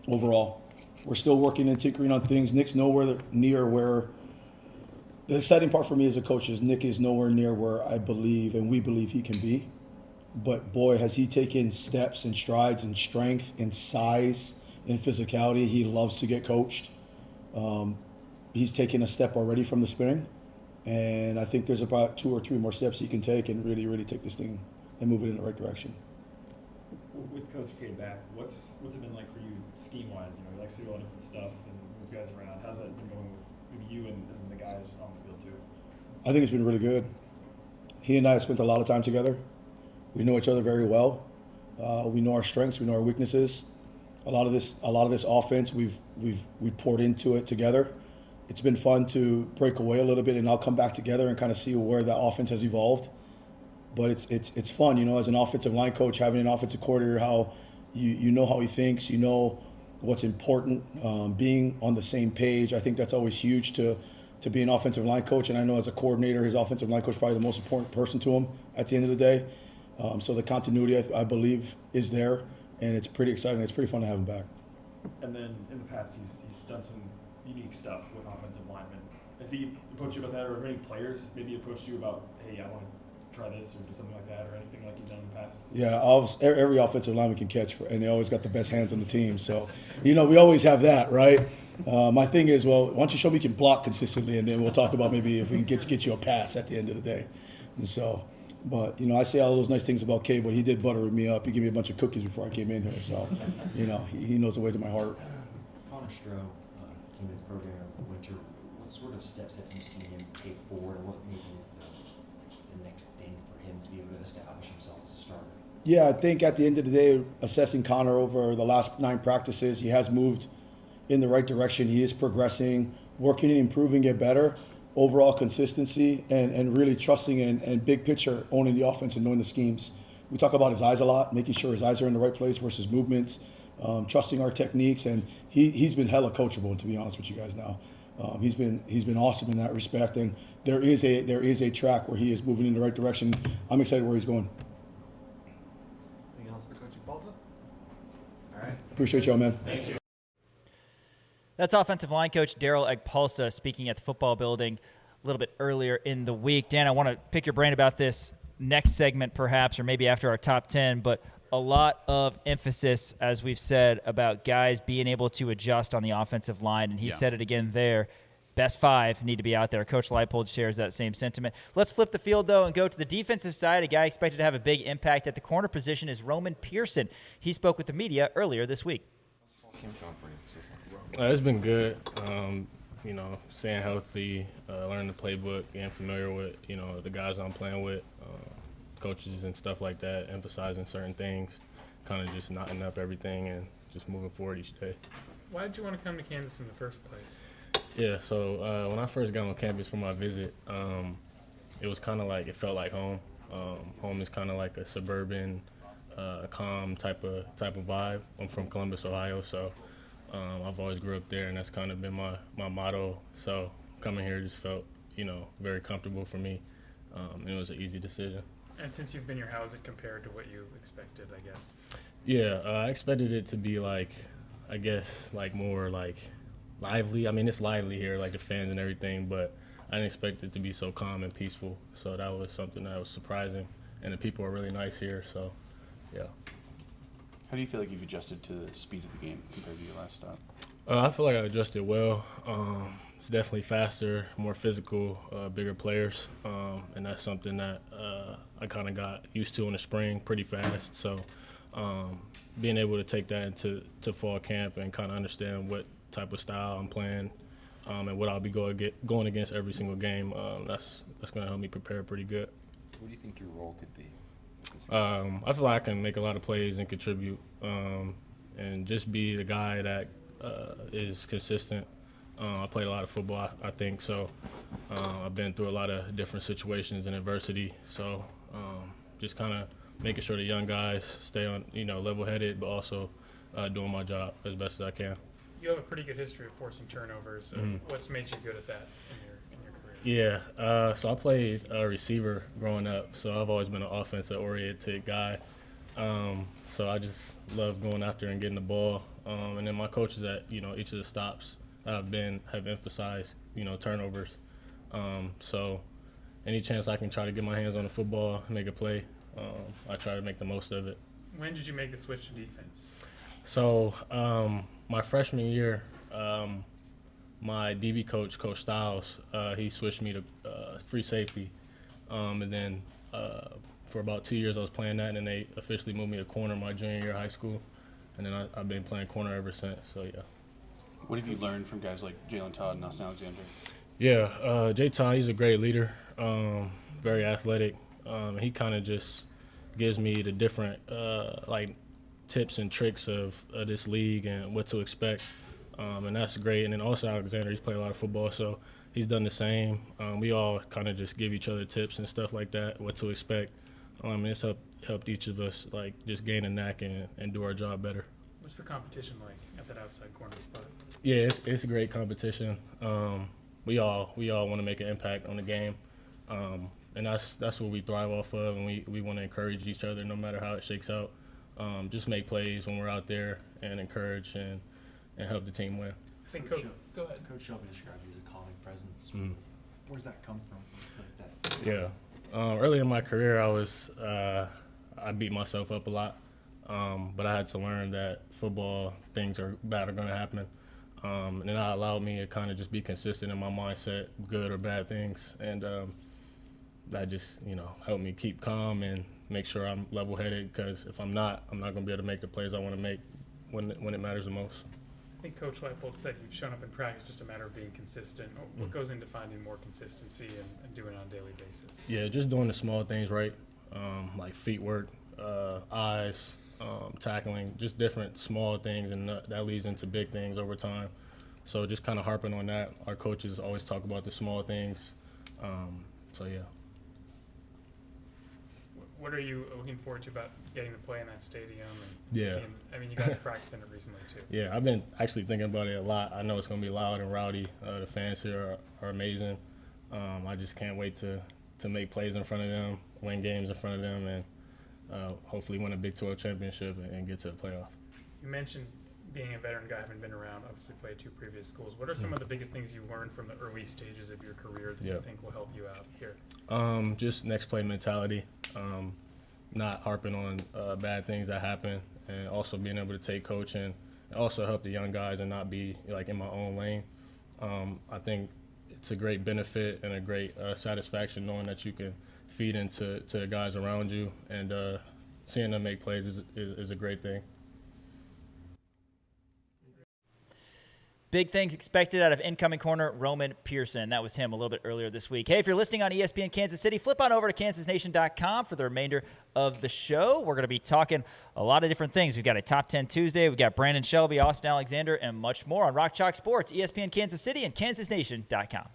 overall. We're still working and tinkering on things. Nick's nowhere near where. The exciting part for me as a coach is Nick is nowhere near where I believe and we believe he can be. But boy, has he taken steps and strides in strength, in size, in physicality. He loves to get coached. He's taken a step already from the spring. And I think there's about 2 or 3 more steps he can take and really take this thing and move it in the right direction. With Coach K back, what's it been like for you scheme-wise? He likes to do a lot of different stuff and move guys around. How's that been going with maybe you and the guys on the field too? I think it's been really good. He and I have spent a lot of time together. We know each other very well. We know our strengths. We know our weaknesses. A lot of this offense, we've poured into it together. It's been fun to break away a little bit and all come back together and kind of see where that offense has evolved. But it's fun, as an offensive line coach, having an offensive coordinator, how you know how he thinks, you know what's important, being on the same page. I think that's always huge to be an offensive line coach. And I know as a coordinator, his offensive line coach is probably the most important person to him at the end of the day. So the continuity, I believe, is there, and it's pretty exciting. It's pretty fun to have him back. And then in the past, he's done some unique stuff with offensive linemen. Has he approached you about that, or have any players maybe approached you about, hey, I want to try this or do something like that, or anything like he's done in the past? Yeah, every offensive lineman can catch, and they always got the best hands on the team. So, we always have that, right? My thing is, well, why don't you show me you can block consistently, and then we'll talk about maybe if we can get you a pass at the end of the day. And so, but, I say all those nice things about Kay, but he did butter me up. He gave me a bunch of cookies before I came in here. So, he knows the way to my heart. Connor Stroh came in the program in the winter. What sort of steps have you seen him take forward, and what maybe is the next thing for him to be able to establish himself as a starter? Yeah, I think at the end of the day, assessing Connor over the last 9 practices, he has moved in the right direction. He is progressing, working and improving, get better. Overall consistency and really trusting and big picture owning the offense and knowing the schemes. We talk about his eyes a lot, making sure his eyes are in the right place versus movements, trusting our techniques, and he's been hella coachable, to be honest with you guys now. He's been awesome in that respect, and there is a track where he is moving in the right direction. I'm excited where he's going. Anything else for Coach Agpalsa? All right. Appreciate y'all, man. Thank you. That's offensive line coach Daryl Agpalsa speaking at the football building a little bit earlier in the week. Dan, I want to pick your brain about this next segment perhaps, or maybe after our top 10, but a lot of emphasis, as we've said, about guys being able to adjust on the offensive line, and he said it again there. Best 5 need to be out there. Coach Leipold shares that same sentiment. Let's flip the field, though, and go to the defensive side. A guy expected to have a big impact at the corner position is Roman Pearson. He spoke with the media earlier this week. It's been good. Staying healthy, learning the playbook, getting familiar with, the guys I'm playing with, coaches and stuff like that, emphasizing certain things, kind of just knotting up everything and just moving forward each day. Why did you want to come to Kansas in the first place? Yeah, so when I first got on campus for my visit, it was kind of like, it felt like home. Home is kind of like a suburban, calm type of vibe. I'm from Columbus, Ohio, so I've always grew up there, and that's kind of been my motto. So coming here just felt, very comfortable for me, and it was an easy decision. And since you've been here, how has it compared to what you expected, I guess? Yeah, I expected it to be more lively. I mean, it's lively here, like the fans and everything, but I didn't expect it to be so calm and peaceful. So that was something that was surprising, and the people are really nice here. So, yeah. How do you feel like you've adjusted to the speed of the game compared to your last stop? I feel like I adjusted well. It's definitely faster, more physical, bigger players, and that's something that I kind of got used to in the spring pretty fast. So being able to take that into fall camp and kind of understand what type of style I'm playing and what I'll be going against every single game, that's going to help me prepare pretty good. What do you think your role could be? I feel like I can make a lot of plays and contribute and just be the guy that is consistent. I played a lot of football, I think, so I've been through a lot of different situations and adversity. So just kind of making sure the young guys stay on, level-headed, but also doing my job as best as I can. You have a pretty good history of forcing turnovers. What's made you good at that in your career? Yeah, so I played receiver growing up, so I've always been an offensive-oriented guy. So I just love going after and getting the ball. And then my coaches at each of the stops have emphasized turnovers. So any chance I can try to get my hands on the football, make a play, I try to make the most of it. When did you make the switch to defense? So my freshman year, my DB coach, Coach Styles, he switched me to free safety, and then for about 2 years I was playing that, and then they officially moved me to corner my junior year of high school, and then I've been playing corner ever since. So yeah. What have you learned from guys like Jalen Todd and Nelson Alexander? Yeah, Jay Todd, he's a great leader, very athletic. He kind of just gives me the different tips and tricks of this league and what to expect, and that's great. And then also Alexander, he's played a lot of football, so he's done the same. We all kind of just give each other tips and stuff like that, what to expect. And it's helped each of us just gain a knack and do our job better. What's the competition like at that outside corner spot? Yeah, it's a great competition. We all want to make an impact on the game, and that's what we thrive off of, and we want to encourage each other no matter how it shakes out. Just make plays when we're out there and encourage and help the team win. I think go ahead. Coach Shelby described you as a calming presence. Where does that come from? Yeah. Early in my career, I beat myself up a lot, but I had to learn that football things are bad are going to happen, and that allowed me to kind of just be consistent in my mindset, good or bad things, and that just helped me keep calm and make sure I'm level-headed, because if I'm not going to be able to make the plays I want to make when it matters the most. I think Coach Leipold said you've shown up in practice, just a matter of being consistent. What goes into finding more consistency and doing it on a daily basis? Yeah, just doing the small things right, like feet work, eyes, tackling, just different small things, and that leads into big things over time. So just kind of harping on that. Our coaches always talk about the small things. So, yeah. What are you looking forward to about getting to play in that stadium? Yeah. You got to practice in it recently, too. Yeah, I've been actually thinking about it a lot. I know it's going to be loud and rowdy. The fans here are amazing. I just can't wait to make plays in front of them, win games in front of them, and hopefully win a Big 12 championship and get to the playoff. You mentioned being a veteran guy, having been around, obviously played 2 previous schools. What are some of the biggest things you learned from the early stages of your career that you think will help you out here? Just next play mentality. not harping on bad things that happen, and also being able to take coaching and also help the young guys and not be like in my own lane. I think it's a great benefit and a great satisfaction knowing that you can feed into the guys around you, and seeing them make plays is a great thing. Big things expected out of incoming corner Roman Pearson. That was him a little bit earlier this week. Hey, if you're listening on ESPN Kansas City, flip on over to kansasnation.com for the remainder of the show. We're going to be talking a lot of different things. We've got a Top 10 Tuesday. We've got Brandon Shelby, Austin Alexander, and much more on Rock Chalk Sports, ESPN Kansas City, and kansasnation.com.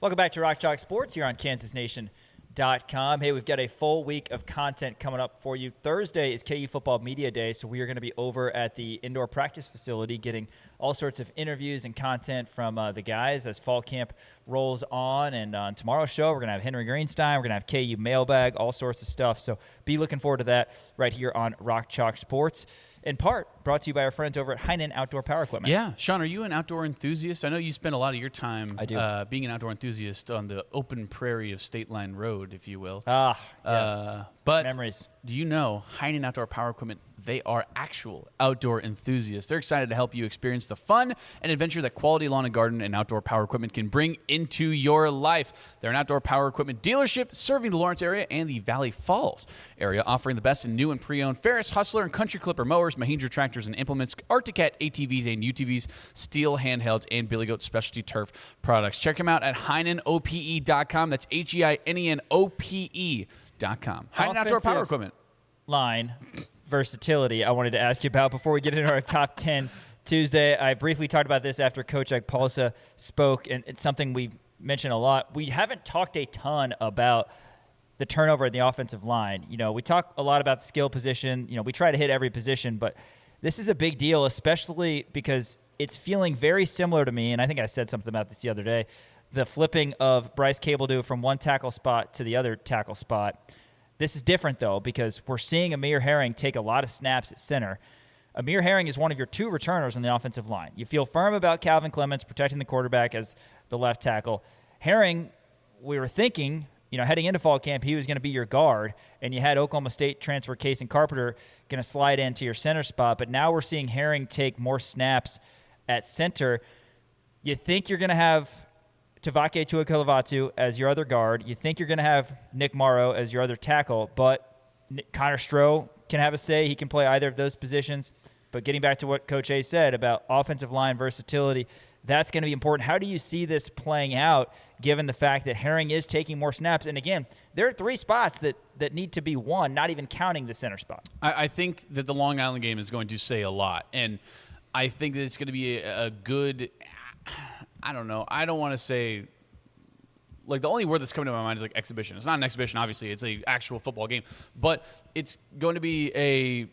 Welcome back to Rock Chalk Sports here on kansasnation.com. Hey, we've got a full week of content coming up for you. Thursday is KU Football Media Day, so we are going to be over at the indoor practice facility getting all sorts of interviews and content from the guys as fall camp rolls on. And on tomorrow's show, we're going to have Henry Greenstein. We're going to have KU mailbag, all sorts of stuff. So be looking forward to that right here on Rock Chalk Sports. In part, brought to you by our friends over at Heinen Outdoor Power Equipment. Yeah. Sean, are you an outdoor enthusiast? I know you spend a lot of your time being an outdoor enthusiast on the open prairie of State Line Road, if you will. Yes. But memories. Do you know Heinen Outdoor Power Equipment, they are actual outdoor enthusiasts. They're excited to help you experience the fun and adventure that quality lawn and garden and outdoor power equipment can bring into your life. They're an outdoor power equipment dealership serving the Lawrence area and the Valley Falls area, offering the best in new and pre-owned Ferris, Hustler, and Country Clipper mowers, Mahindra tractors and implements, Arctic Cat ATVs and UTVs, steel handhelds, and Billy Goat specialty turf products. Check them out at HeinenOPE.com. That's HeinenOPE.com. Heinen Outdoor Power Equipment. Line versatility I wanted to ask you about before we get into our Top 10 Tuesday. I briefly talked about this after Coach Agpalsa spoke, and it's something we mentioned a lot. We haven't talked a ton about the turnover in the offensive line. You know, we talk a lot about the skill position. You know, we try to hit every position, but this is a big deal, especially because it's feeling very similar to me, and I think I said something about this the other day, the flipping of Bryce Cabledew from one tackle spot to the other tackle spot. This is different, though, because we're seeing Amir Herring take a lot of snaps at center. Amir Herring is one of your two returners on the offensive line. You feel firm about Calvin Clements protecting the quarterback as the left tackle. Herring, we were thinking, you know, heading into fall camp, he was going to be your guard, and you had Oklahoma State transfer Casey Carpenter going to slide into your center spot. But now we're seeing Herring take more snaps at center. You think you're going to have Tavake Tuikilavatu as your other guard. You think you're going to have Nick Morrow as your other tackle, but Connor Stroh can have a say. He can play either of those positions. But getting back to what Coach A said about offensive line versatility, that's going to be important. How do you see this playing out given the fact that Herring is taking more snaps? And again, there are three spots that need to be won, not even counting the center spot. I think that the Long Island game is going to say a lot. And I think that it's going to be a good – I don't know. I don't want to say – like the only word that's coming to my mind is like exhibition. It's not an exhibition, obviously. It's an actual football game. But it's going to be a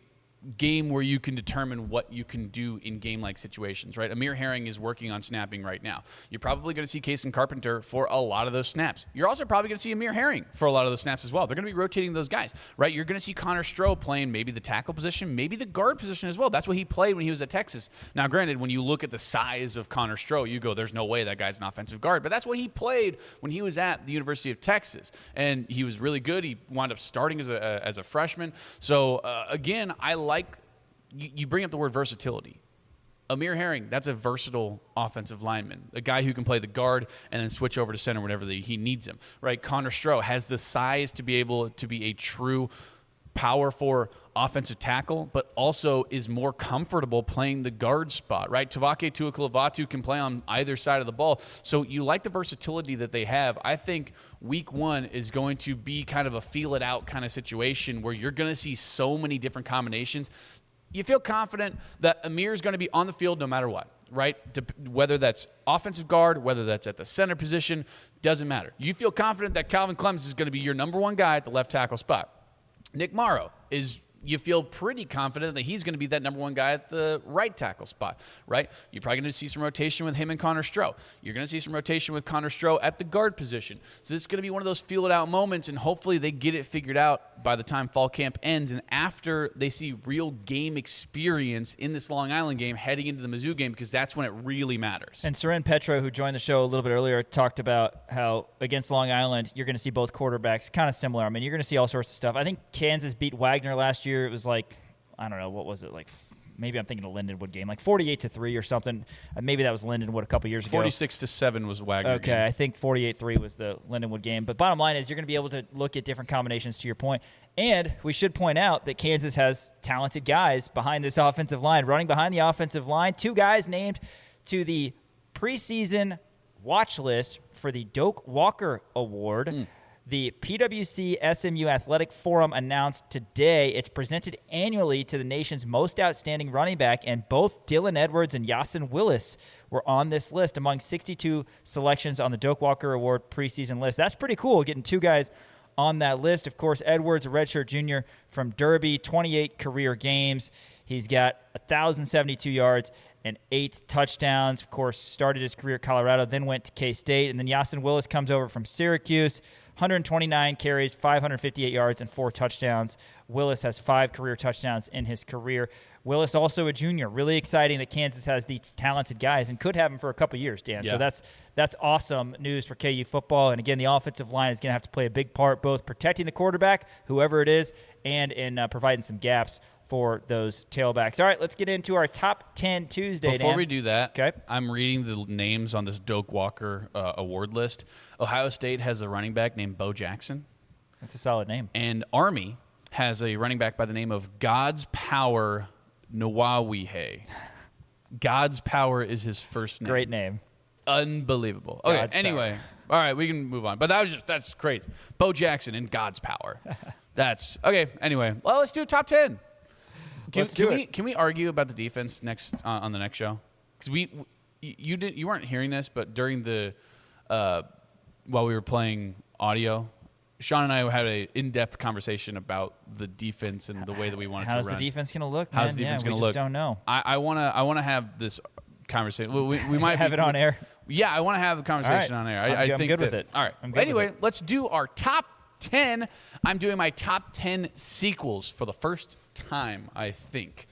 game where you can determine what you can do in game-like situations, right? Amir Herring is working on snapping right now. You're probably going to see Casey Carpenter for a lot of those snaps. You're also probably going to see Amir Herring for a lot of those snaps as well. They're going to be rotating those guys, right? You're going to see Connor Stroh playing maybe the tackle position, maybe the guard position as well. That's what he played when he was at Texas. Now, granted, when you look at the size of Connor Stroh, you go, there's no way that guy's an offensive guard. But that's what he played when he was at the University of Texas. And he was really good. He wound up starting as a freshman. So, again, I like – you bring up the word versatility. Amir Herring, that's a versatile offensive lineman, a guy who can play the guard and then switch over to center whenever he needs him, right? Connor Stroh has the size to be able to be a true power for offensive tackle, but also is more comfortable playing the guard spot, right? Tavake Tuikilavatu can play on either side of the ball. So you like the versatility that they have. I think week one is going to be kind of a feel-it-out kind of situation where you're going to see so many different combinations. You feel confident that Amir is going to be on the field no matter what, right? Whether that's offensive guard, whether that's at the center position, doesn't matter. You feel confident that Calvin Clements is going to be your number one guy at the left tackle spot. Nick Morrow is you feel pretty confident that he's going to be that number one guy at the right tackle spot, right? You're probably going to see some rotation with him and Connor Stroh. You're going to see some rotation with Connor Stroh at the guard position. So this is going to be one of those feel-it-out moments, and hopefully they get it figured out by the time fall camp ends and after they see real game experience in this Long Island game heading into the Mizzou game, because that's when it really matters. And Soren Petro, who joined the show a little bit earlier, talked about how against Long Island, you're going to see both quarterbacks kind of similar. I mean, you're going to see all sorts of stuff. I think Kansas beat Wagner last year. It was like, I don't know, what was it, like maybe I'm thinking a Lindenwood game, like 48-3 or something. Maybe that was Lindenwood a couple years ago. 46-7 was Wagner. Okay, game. I think 48-3 was the Lindenwood game. But bottom line is you're going to be able to look at different combinations, to your point. And we should point out that Kansas has talented guys behind this offensive line, running behind the offensive line. 2 guys named to the preseason watch list for the Doak Walker Award. The PwC SMU Athletic Forum announced today it's presented annually to the nation's most outstanding running back, and both Dylan Edwards and Yasin Willis were on this list among 62 selections on the Doak Walker Award preseason list. That's pretty cool, getting 2 guys on that list. Of course, Edwards, a redshirt junior from Derby, 28 career games. He's got 1,072 yards and 8 touchdowns. Of course, started his career at Colorado, then went to K-State. And then Yasin Willis comes over from Syracuse, 129 carries, 558 yards, and 4 touchdowns. Willis has 5 career touchdowns in his career. Willis also a junior. Really exciting that Kansas has these talented guys and could have them for a couple years, Dan. Yeah. So that's awesome news for KU football. And, again, the offensive line is going to have to play a big part, both protecting the quarterback, whoever it is, and in providing some gaps for those tailbacks. All right, let's get into our top 10 Tuesday, Before Dan. we do that, Okay. I'm reading the names on this Doak Walker award list. Ohio State has a running back named Bo Jackson. That's a solid name. And Army has a running back by the name of God's Power Nawawihe. God's Power is his first name. Great name. Unbelievable. Okay, God's anyway. All right, we can move on. But that's crazy. Bo Jackson and God's Power. That's okay. Anyway, well, let's do top 10. Can we argue about the defense next on the next show? Because you weren't hearing this, but during the while we were playing audio, Sean and I had an in-depth conversation about the defense and the way that we wanted to run. How's the defense going to look, man? How's the defense going to We look? just don't know. I wanna have this conversation. We might have it on air. Yeah, I want to have a conversation All on right. air. I I'm think good with that- it. All right. I'm good Anyway, with it. let's do our top 10. I'm doing my top 10 sequels for the first time, I think.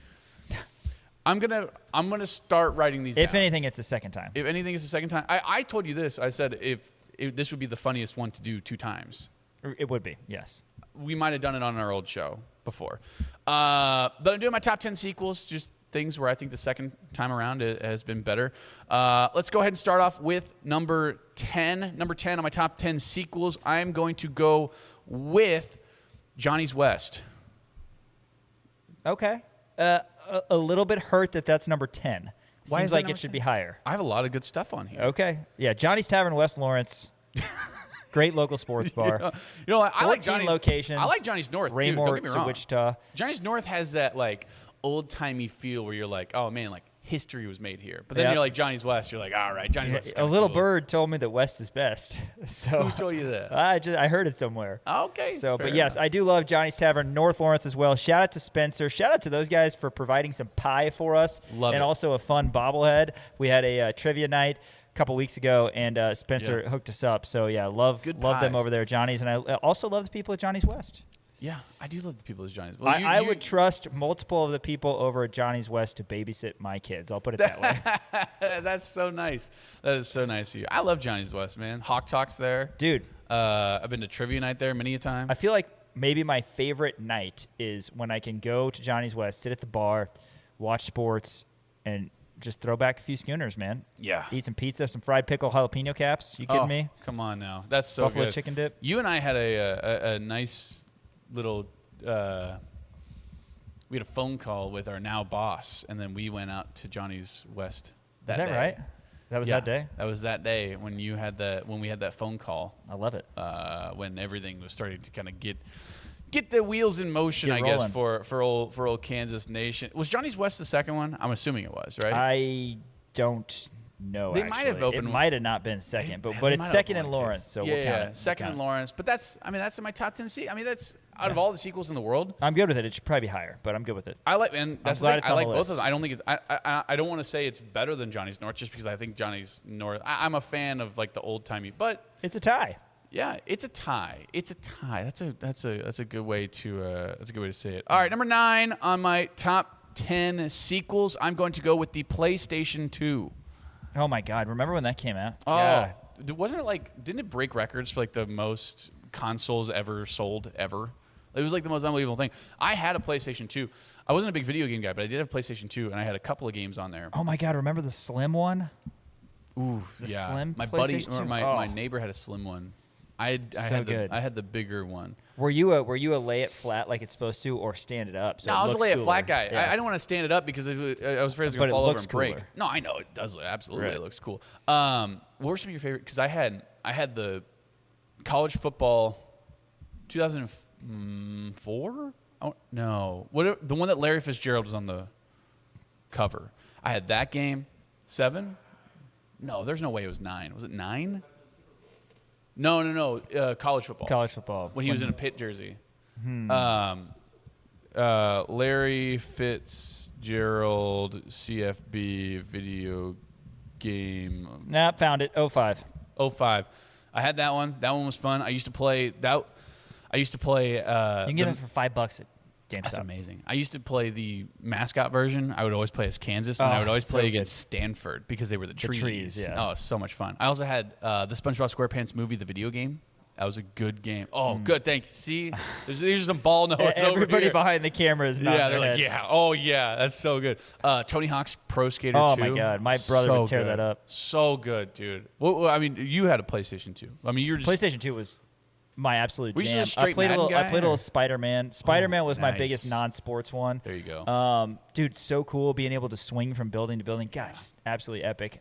I'm gonna start writing these down. If anything, it's the second time. If anything, it's the second time. I told you this. I said if this would be the funniest one to do 2 times. It would be, yes. We might have done it on our old show before. But I'm doing my top 10 sequels, just things where I think the second time around it has been better. Let's go ahead and start off with number 10. Number 10 on my top 10 sequels, I'm going to go with Johnny's West. Okay. A little bit hurt that's number 10. Why Seems is that like number it should 10? be higher. I have a lot of good stuff on here. Okay. Yeah, Johnny's Tavern, West Lawrence. Great local sports bar. You know what? I like 14 Johnny's locations. I like Johnny's North too. Raymore Don't get me to wrong. Wichita. Johnny's North has that like old-timey feel where you're like, oh man, like history was made here. But then Yep. you're like Johnny's West. You're like, all right, Johnny's West. Is A kinda little cool. bird told me that West is best. So Who told you that? I heard it somewhere. Okay. So, fair but yes, enough. I do love Johnny's Tavern, North Lawrence as well. Shout out to Spencer. Shout out to those guys for providing some pie for us. Love and it. also a fun bobblehead. We had a trivia night a couple weeks ago, and Spencer hooked us up. So, yeah, love them pies. over there at Johnny's. And I also love the people at Johnny's West. Yeah, I do love the people at Johnny's. Well, I would trust multiple of the people over at Johnny's West to babysit my kids. I'll put it that way. That's so nice. That is so nice of you. I love Johnny's West, man. Hawk Talk's there. Dude. I've been to trivia night there many a time. I feel like maybe my favorite night is when I can go to Johnny's West, sit at the bar, watch sports, and just throw back a few schooners, man. Yeah. Eat some pizza, some fried pickle jalapeno caps. You kidding me? Come on now. That's so Buffalo good. chicken dip. You and I had a nice little we had a phone call with our now boss, and then we went out to Johnny's West that Is that day. right? That was Yeah, that day? That was that day when we had that phone call. I love it. When everything was starting to kind of get the wheels in motion, Get I rolling. guess, for old Kansas Nation. Was Johnny's West the second one? I'm assuming it was, right? I don't No, They actually. might have opened It one. might have not been second, but They it's might have second opened in one Lawrence, case. so yeah, we'll count it. second in Lawrence. But that's in my top 10 I mean, that's out of all the sequels in the world. I'm good with it. It should probably be higher, but I'm good with it. I like, and that's the glad thing. it's I on like the both list. of them. I don't think it's. I don't want to say it's better than Johnny's North, just because I think Johnny's North. I'm a fan of like the old timey, but It's a tie. yeah, it's a tie. It's a tie. That's a good way to say it. All right, number 9 on my top 10 sequels. I'm going to go with the PlayStation 2. Oh my God! Remember when that came out? Oh, God. wasn't it like? Didn't it break records for like the most consoles ever sold ever? It was like the most unbelievable thing. I had a PlayStation 2. I wasn't a big video game guy, but I did have a PlayStation 2, and I had a couple of games on there. Oh my God! Remember the slim one? Ooh, The yeah. slim My buddy PlayStation or 2? my neighbor had a slim one. I good. had the bigger one. Were you a lay it flat like it's supposed to, or stand it up? So No, it I was a looks lay it cooler? flat guy. Yeah. I didn't want to stand it up because I was afraid it was But going it to fall over looks and break. cooler. No, I know it does. Absolutely, Right. it looks cool. What were some of your favorite? Because I had the college football 2004. Oh no, what the one that Larry Fitzgerald was on the cover. I had that game. 7? No, there's no way it was 9. Was it 9? No. College football. College football. When he was in a Pitt jersey. Hmm. Larry Fitzgerald CFB video game. Nah, found it. 05. 05. I had that one. That one was fun. I used to play that. You can get it for $5 at GameStop. That's amazing. I used to play the mascot version. I would always play as Kansas, and I would always so play good. against Stanford because they were the trees. Yeah. Oh, so much fun. I also had the SpongeBob SquarePants movie, the video game. That was a good game. Oh, good. Thank you. See, there's some ball knowers over Everybody here. behind the camera is not. Yeah, they're like, yeah. Oh, yeah. That's so good. Tony Hawk's Pro Skater 2. Oh, my God. My brother would tear that up. So good, dude. Well, I mean, you had a PlayStation 2. I mean, you're just... PlayStation 2 was my absolute Were you jam. just a straight I played a Madden little. I guy, played a or- little Spider-Man. Spider-Man was my nice. biggest non-sports one. There you go. Dude, so cool being able to swing from building to building. God, just absolutely epic.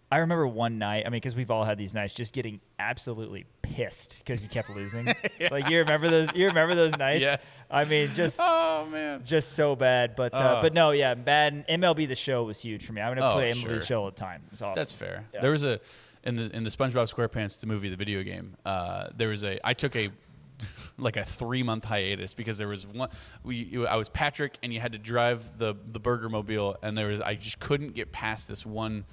I remember one night. I mean, because we've all had these nights, just getting absolutely pissed because you kept losing. Like you remember those? You remember those nights? Yes. I mean, just Oh, man. just so bad. But no, yeah, Madden, MLB The Show was huge for me. I'm gonna Oh, play MLB sure. The Show all the time. It's awesome. That's fair. Yeah. There was a in the SpongeBob SquarePants the movie, the video game. There was I took a like a 3-month hiatus because there was one. I was Patrick, and you had to drive the Burger Mobile, and I just couldn't get past this one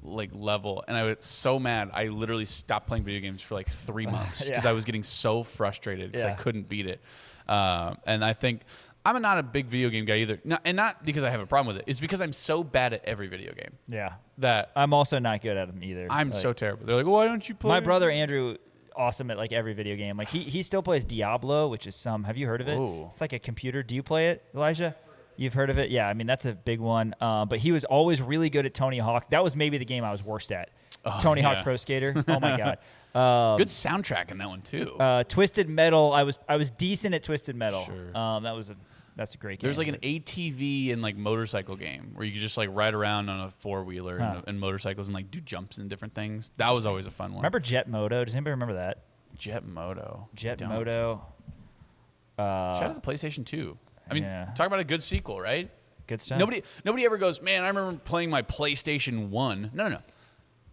like level, and I was so mad. I literally stopped playing video games for like 3 months because I was getting so frustrated because I couldn't beat it. And I think I'm not a big video game guy either, not because I have a problem with it. It's because I'm so bad at every video game. Yeah. That I'm also not good at them either. I'm Like, so terrible. They're like, why don't you play? My brother Andrew, awesome at like every video game. Like he still plays Diablo, which is have you heard of it? Ooh. It's like a computer. Do you play it, Elijah? You've heard of it? Yeah, I mean, that's a big one. But he was always really good at Tony Hawk. That was maybe the game I was worst at. Tony Hawk Pro Skater. Oh, my God. Good soundtrack in that one, too. Twisted Metal. I was decent at Twisted Metal. Sure. That's a great game. There's like an ATV and like motorcycle game where you could just like ride around on a 4-wheeler and motorcycles and like do jumps and different things. That was always a fun one. Remember Jet Moto? Does anybody remember that? Jet Moto? Jet Moto. Shout out to the PlayStation 2. I mean, Yeah. talk about a good sequel, right? Good stuff. Nobody ever goes, man, I remember playing my PlayStation 1. No.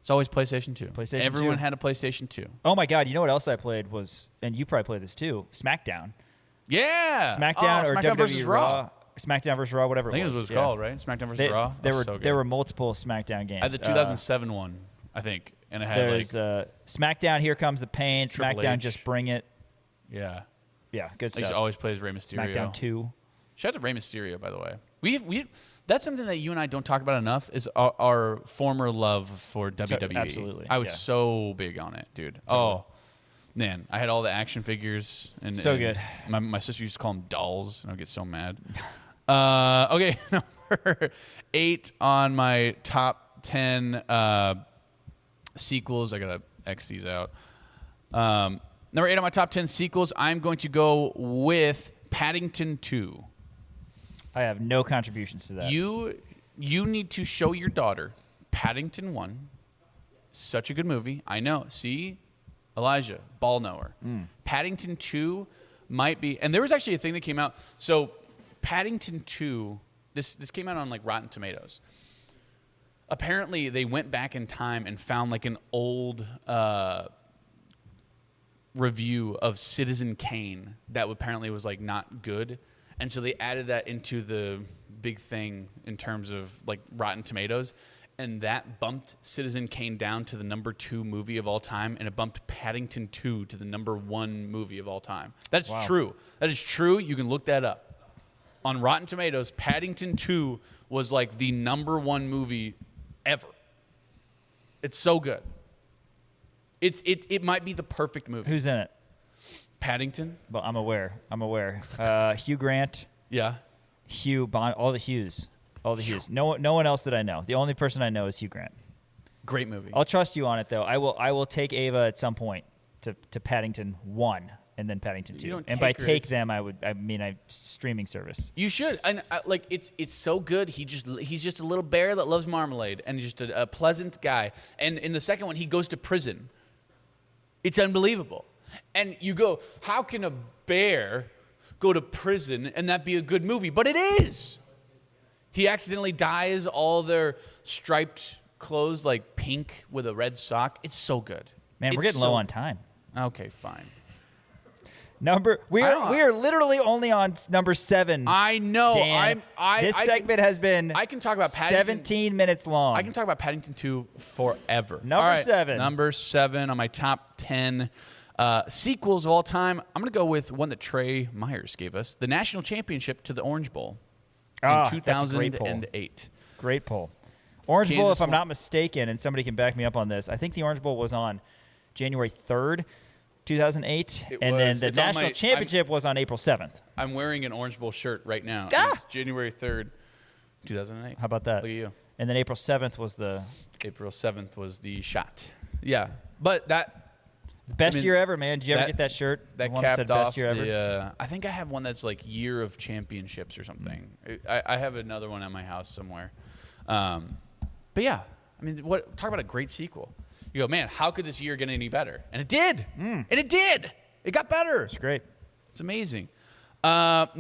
It's always PlayStation 2. PlayStation Everyone 2. had a PlayStation 2. Oh, my God. You know what else I played was, and you probably played this too, SmackDown. Yeah. SmackDown or SmackDown WWE versus Raw. SmackDown versus Raw, whatever I think it it was. was called, right? SmackDown versus Raw. There were multiple SmackDown games. I had the 2007 one, I think, and it had There's like SmackDown, Here Comes the Pain, Triple SmackDown, H. Just Bring It. yeah. Yeah, good I used stuff. to always play as Rey Mysterio. SmackDown 2. Shout out to Rey Mysterio, by the way. We that's something that you and I don't talk about enough is our former love for WWE. Absolutely, I was yeah. so big on it, dude. Totally. Oh, man. I had all the action figures. So and good. My sister used to call them dolls, and I'd get so mad. Okay, number 8 on my top 10 sequels. I got to X these out. Number 8 on my top 10 sequels, I'm going to go with Paddington 2. I have no contributions to that. You need to show your daughter Paddington 1. Such a good movie. I know. See? Elijah, ball knower. Paddington 2 might be, and there was actually a thing that came out. So Paddington 2, this came out on like Rotten Tomatoes. apparently they went back in time and found like an old review of Citizen Kane that apparently was like not good, and so they added that into the big thing in terms of like Rotten Tomatoes, and that bumped Citizen Kane down to the number 2 movie of all time, and it bumped Paddington 2 to the number 1 movie of all time. That's true. That is true. You can look that up on Rotten Tomatoes. Paddington 2 was like the number 1 movie ever. It's so good. It might be the perfect movie. Who's in it? Paddington. Well, I'm aware. Hugh Grant. Yeah. Hugh Bond. All the Hughes. No one else that I know. The only person I know is Hugh Grant. Great movie. I'll trust you on it though. I will take Ava at some point to Paddington 1 and then Paddington 2. You don't and by take her, take them, I mean streaming service. You should. And like it's so good. He's just a little bear that loves marmalade and just a pleasant guy. And in the second one, he goes to prison. It's unbelievable. And you go, how can a bear go to prison and that be a good movie? But it is. He accidentally dyes all their striped clothes like pink with a red sock. It's so good. Man, we're getting low on time. Okay, fine. We are literally only on number 7. I know. Dan. This segment has been I can talk about Paddington, 17 minutes long. I can talk about Paddington 2 forever. Number 7. Number 7 on my top 10 sequels of all time. I'm going to go with one that Trey Myers gave us, the national championship to the Orange Bowl in 2008. Great poll. Orange Bowl, if I'm won. not mistaken, and somebody can back me up on this, I think the Orange Bowl was on January 3rd, 2008, and then the national championship was on April 7th. I'm wearing an Orange Bowl shirt right now. Ah! It's January 3rd, 2008. How about that? Look at you. And then April 7th was the shot. Yeah, but that best year ever, man. Did you ever get that shirt? That The one capped said off best year ever? I think I have one that's like year of championships or something. I have another one at my house somewhere. But yeah, I mean, talk about a great sequel. You go, man, how could this year get any better? And it did. And it did. It got better. It's great. It's amazing. That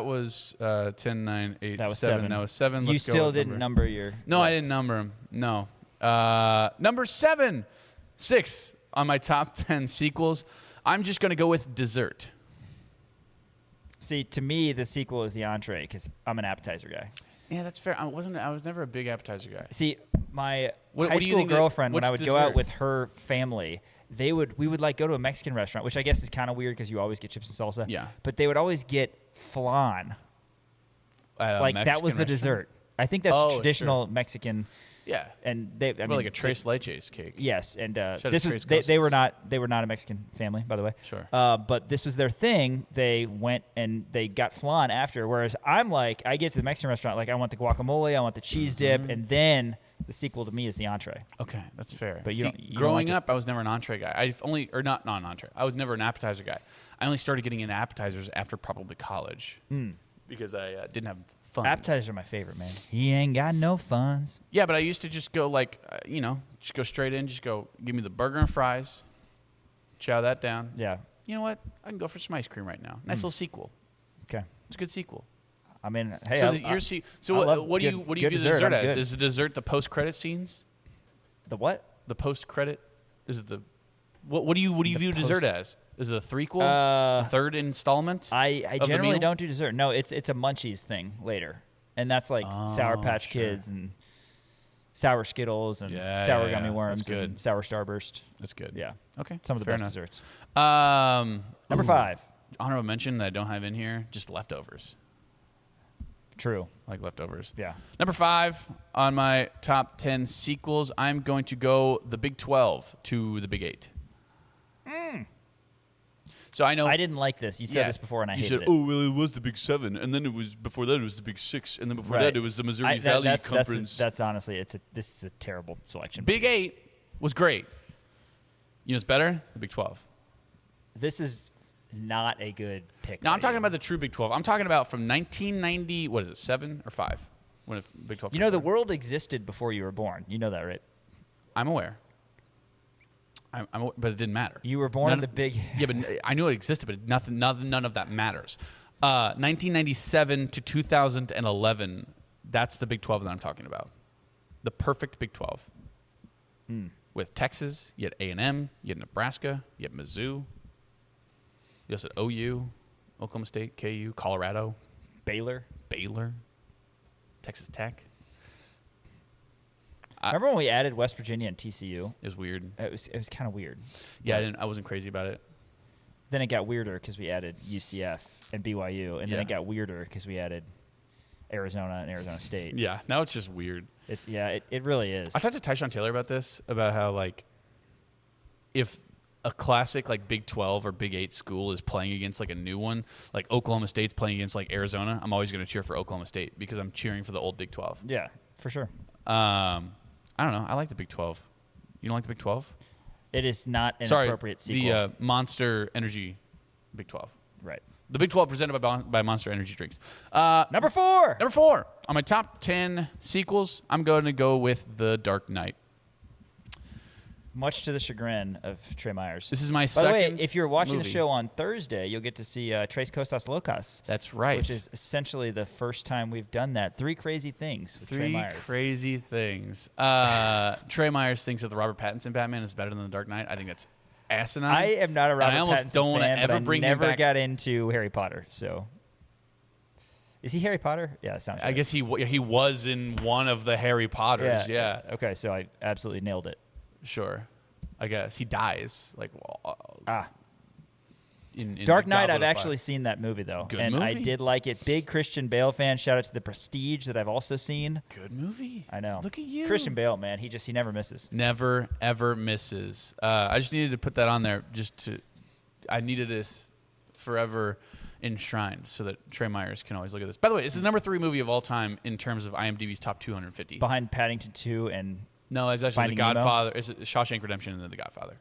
was 10, 9, 8, That was 7. 7. That was 7. You Let's go still with didn't number your No, I list. didn't number them. No. Number 7. 6 on my top 10 sequels. I'm just going to go with dessert. See, to me, the sequel is the entree because I'm an appetizer guy. Yeah, that's fair. I was never a big appetizer guy. See, my What high do you school think that- girlfriend, when I what's would go out dessert? with her family, we would like go to a Mexican restaurant, which I guess is kind of weird because you always get chips and salsa. Yeah. But they would always get flan. Like that was the dessert. I think that's traditional Mexican. Yeah. And they, I mean, like a tres leches cake. Yes, and Shout out this to was Tres they were Cosas. not a Mexican family, by the way. Sure. But this was their thing. They went and they got flan after. Whereas I'm like, I get to the Mexican restaurant, like I want the guacamole, I want the cheese dip, and then the sequel to me is the entree. Okay, that's fair. But you don't growing like up, I was never an entree guy. Not an entree. I was never an appetizer guy. I only started getting into appetizers after probably college because I didn't have funds. Appetizers are my favorite, man. He ain't got no funds. Yeah, but I used to just go like, just go straight in. Just go, give me the burger and fries. Chow that down. Yeah. You know what? I can go for some ice cream right now. Nice little sequel. Okay. It's a good sequel. I mean, hey, So I what do you good view dessert. dessert I'm as? good. Is the dessert the post credit scenes? The what? The post credit? Is it the what do you view dessert as? Is it a threequel? The third installment? I of the generally meal? don't do dessert. No, it's a munchies thing later, and that's like Sour Patch Kids and sour Skittles and sour gummy worms That's good. and sour Starburst. That's good. Yeah. Okay. Some of the fair best enough. desserts. Number 5. Honorable mention that I don't have in here, just leftovers. True. Like leftovers. Yeah. Number 5 on my top 10 sequels, I'm going to go the Big 12 to the Big 8. So I know I didn't like this. You said this before, and I you hated said, it. oh, well, it was the Big 7, and then it was before that it was the Big 6, and then before Right. that it was the Missouri Valley Conference. That's honestly, this is a terrible selection. Big 8 was great. You know what's better? The Big 12. This is not a good pick. Now I'm by talking you. about the true Big 12. I'm talking about from 1990. What is it? 7 or 5? When Big 12. You know, the world existed before you were born. You know that, right? I'm aware. But it didn't matter. You were born in the big. Yeah, but I knew it existed, but none of that matters. 1997 to 2011, That's the Big 12 that I'm talking about. The perfect Big 12. With Texas, you had A&M, you had Nebraska, you had Mizzou. You also had OU, Oklahoma State, KU, Colorado, Baylor, Texas Tech. Remember when we added West Virginia and TCU? It was weird. It was kind of weird. Yeah, I wasn't crazy about it. Then it got weirder because we added UCF and BYU, and then it got weirder because we added Arizona and Arizona State. Yeah, now it's just weird. It really is. I talked to Tyshawn Taylor about this, about how, like, if a classic, like, Big 12 or Big 8 school is playing against, like, a new one, like Oklahoma State's playing against, like, Arizona, I'm always going to cheer for Oklahoma State because I'm cheering for the old Big 12. Yeah, for sure. I don't know. I like the Big 12. You don't like the Big 12? It is not an appropriate sequel. The Monster Energy Big 12. Right. The Big 12 presented by Monster Energy Drinks. Number 4. Number 4. On my top 10 sequels, I'm going to go with The Dark Knight. Much to the chagrin of Trey Myers. This is my By second the way, if you're watching movie. the show on Thursday, you'll get to see Tres Cosas Locas. That's right. Which is essentially the first time we've done that. 3 crazy things with Trey Myers. 3 crazy things. Trey Myers thinks that the Robert Pattinson Batman is better than The Dark Knight. I think that's asinine. I am not a Robert I almost Pattinson don't fan, ever but I bring him never back. got into Harry Potter. So, is he Harry Potter? Yeah, it sounds I right. guess he was in one of the Harry Potters. Yeah. Okay, so I absolutely nailed it. Sure. I guess he dies like in Dark the Knight. Goblet I've of Fire. actually seen that movie though, Good and I movie. did like it. Big Christian Bale fan. Shout out to The Prestige that I've also seen. Good movie. I know. Look at you. Christian Bale, man. He never misses. Never ever misses. I just needed to put that on there I needed this forever enshrined so that Trey Myers can always look at this. By the way, it's the number 3 movie of all time in terms of IMDb's top 250. Behind Paddington 2 and No, it's actually Finding The Nemo? Godfather. It's Shawshank Redemption and then The Godfather,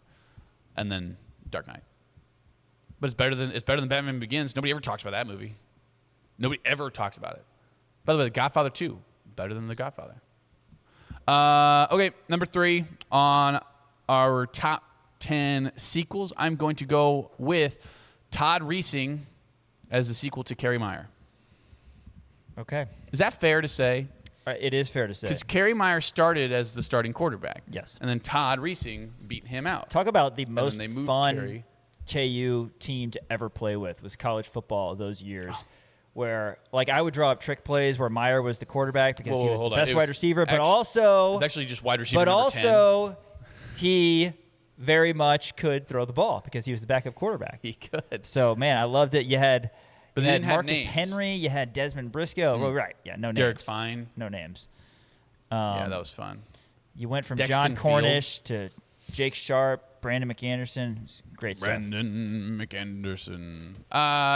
and then Dark Knight. But it's better than Batman Begins. Nobody ever talks about that movie. Nobody ever talks about it. By the way, The Godfather 2, better than The Godfather. Okay, number 3 on our top 10 sequels. I'm going to go with Todd Reesing as the sequel to Carrie Meyer. Okay. Is that fair to say? It is fair to say. Because Carrie Meyer started as the starting quarterback. Yes. And then Todd Reesing beat him out. Talk about the then most they moved fun Carrie. KU team to ever play with was college football those years. Where, like, I would draw up trick plays where Meyer was the quarterback because he was the best wide receiver, but also... It's actually just wide receiver But number also, he very much could throw the ball because he was the backup quarterback. 10. He could. So, man, I loved it. You had But you they had didn't have Marcus names. Henry, you had Desmond Briscoe. Well, right, yeah, no names. Derek Fine. No names. Yeah, that was fun. You went from Dexton John Cornish to Jake Sharp, Brandon McAnderson. Great stuff. Brandon McAnderson.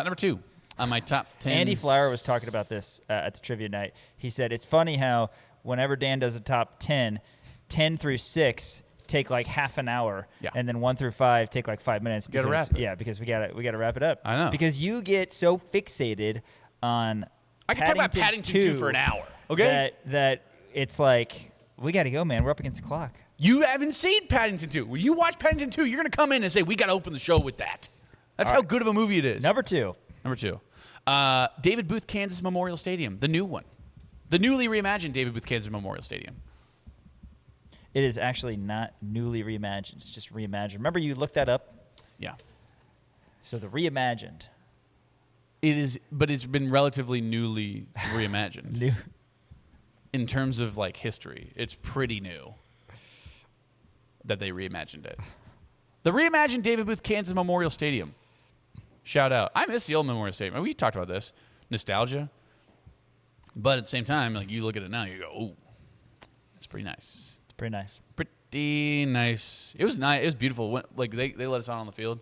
Number 2 on my top 10. Andy Flower was talking about this at the trivia night. He said, it's funny how whenever Dan does a top 10, 10 through 6 take like half an hour, Yeah. and then 1 through 5 take like 5 minutes. Gotta because- wrap it. Yeah, because we gotta wrap it up. I know. Because you get so fixated on I can talk about Paddington 2 for an hour. Okay? That it's like, we got to go, man. We're up against the clock. You haven't seen Paddington 2. When you watch Paddington 2, you're going to come in and say, we got to open the show with that. That's how good of a movie it is. Number 2. Number 2. David Booth, Kansas Memorial Stadium. The new one. The newly reimagined David Booth, Kansas Memorial Stadium. It is actually not newly reimagined. It's just reimagined. Remember you looked that up? Yeah. So the reimagined. It is, but it's been relatively newly reimagined. New. In terms of, like, history, it's pretty new that they reimagined it. The reimagined David Booth, Kansas Memorial Stadium. Shout out. I miss the old Memorial Stadium. We talked about this. Nostalgia. But at the same time, like, you look at it now, you go, ooh, it's pretty nice. It's pretty nice. Pretty nice. It was nice. It was beautiful. Like, they let us out on the field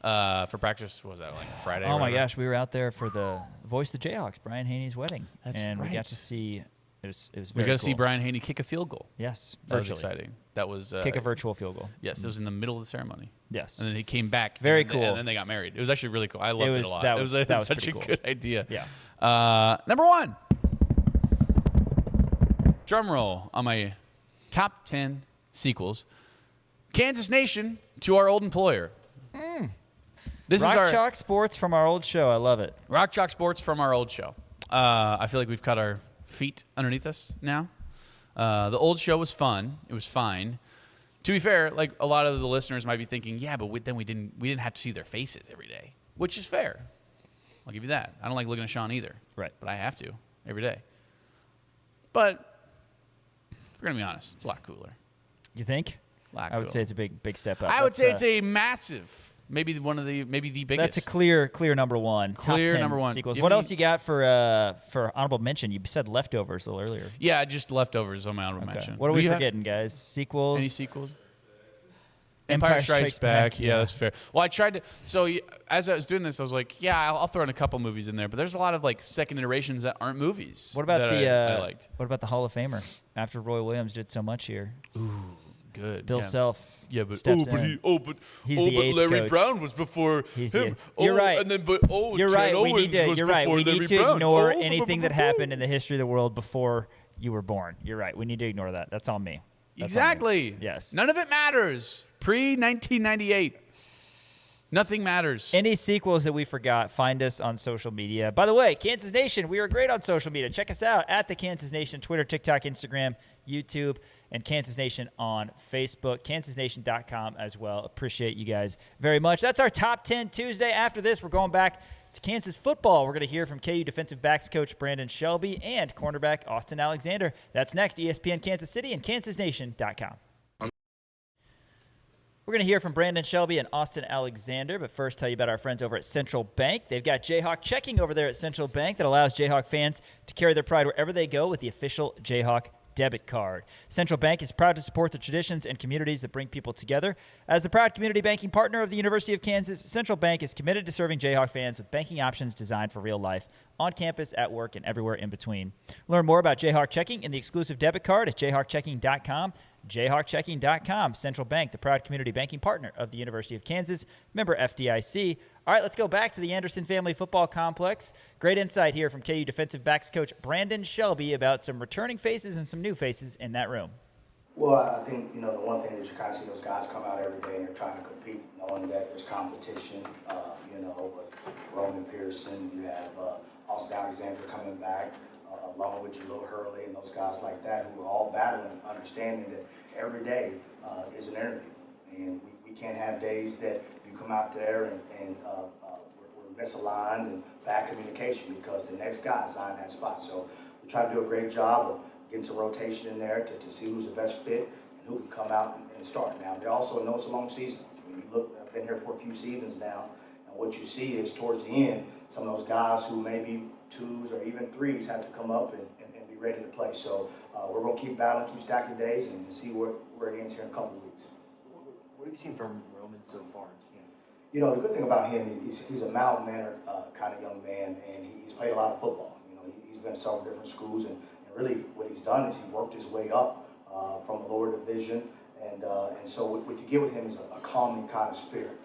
for practice. What was that, like Friday? Oh, or my whatever? gosh. We were out there for the Voice of the Jayhawks, Brian Haney's wedding. That's and we right. got to see, it was We very got to see cool. Brian Haney kick a field goal. Yes, That was virtually. exciting. That was Kick a virtual field goal. Yes, it was in the middle of the ceremony. Yes. And then he came back. Very and cool. And then they got married. It was actually really cool. I loved it, was- a lot. that It was- was that was such pretty a cool. good idea. Yeah. Number 1. Drum roll on my top 10 sequels. Kansas Nation to our old employer. This Rock is our Chalk Sports from our old show. I love it. Rock Chalk Sports from our old show. I feel like we've cut our feet underneath us now. The old show was fun. It was fine. To be fair, like a lot of the listeners might be thinking, yeah, but then we didn't have to see their faces every day, which is fair. I'll give you that. I don't like looking at Sean either. Right. But I have to every day. But if we're going to be honest, it's a lot cooler. You think? I would say it's a big step up. I would say it's a massive, maybe the biggest. That's a clear number one. Clear top 10 number one. sequels. What else you got for honorable mention? You said Leftovers a little earlier. Yeah, just Leftovers on my honorable mention. What are we forgetting, guys? Sequels? Any sequels? Empire Strikes Back. Yeah, that's fair. Well, I tried to. So as I was doing this, I was like, yeah, I'll throw in a couple movies in there, but there's a lot of like second iterations that aren't movies. What about I liked? What about the Hall of Famer? After Roy Williams did so much here. Ooh, good. Bill Self. Yeah, but steps but in. He's but the eighth Larry coach. Brown was before him. You're right. And then you're right. Trent We need Owens to. was You're right. before We Larry need to Brown. ignore anything that happened in the history of the world before you were born. You're right. We need to ignore that. That's on me. That's exactly. on me. Yes. None of it matters. Pre-1998. Nothing matters. Any sequels that we forgot, find us on social media. By the way, Kansas Nation, we are great on social media. Check us out at the Kansas Nation, Twitter, TikTok, Instagram, YouTube, and Kansas Nation on Facebook, kansasnation.com as well. Appreciate you guys very much. That's our Top 10 Tuesday. After this, we're going back to Kansas football. We're going to hear from KU defensive backs coach Brandon Shelby and cornerback Austin Alexander. That's next, ESPN Kansas City and kansasnation.com. We're going to hear from Brandon Shelby and Austin Alexander, but first tell you about our friends over at Central Bank. They've got Jayhawk checking over there at Central Bank that allows Jayhawk fans to carry their pride wherever they go with the official Jayhawk debit card. Central Bank is proud to support the traditions and communities that bring people together. As the proud community banking partner of the University of Kansas, Central Bank is committed to serving Jayhawk fans with banking options designed for real life, on campus, at work, and everywhere in between. Learn more about Jayhawk Checking and the exclusive debit card at jayhawkchecking.com. jayhawkchecking.com. Central Bank, the proud community banking partner of the University of Kansas, member FDIC. All right, let's go back to the Anderson Family Football Complex. Great insight here from KU defensive backs coach Brandon Shelby about some returning faces and some new faces in that room. Well, I think, the one thing is you kind of see those guys come out every day and they're trying to compete, knowing that there's competition, with Roman Pearson, you have Austin Alexander coming back, along with Jalil Hurley and those guys like that who are all battling, understanding that every day is an interview. And we can't have days that you come out there and we're misaligned and bad communication because the next guy's on that spot. So we try to do a great job of getting some rotation in there to see who's the best fit and who can come out and start. Now, they also know it's a long season. When you look, I've been here for a few seasons now, and what you see is towards the end, some of those guys who maybe twos or even threes have to come up and be ready to play. So we're going to keep battling, keep stacking days, and see where it ends here in a couple of weeks. What have you seen from Roman so far? The good thing about him, he's a mild-mannered kind of young man, and he's played a lot of football. He's been to several different schools, and really what he's done is he worked his way up from the lower division, and so what you get with him is a calming kind of spirit.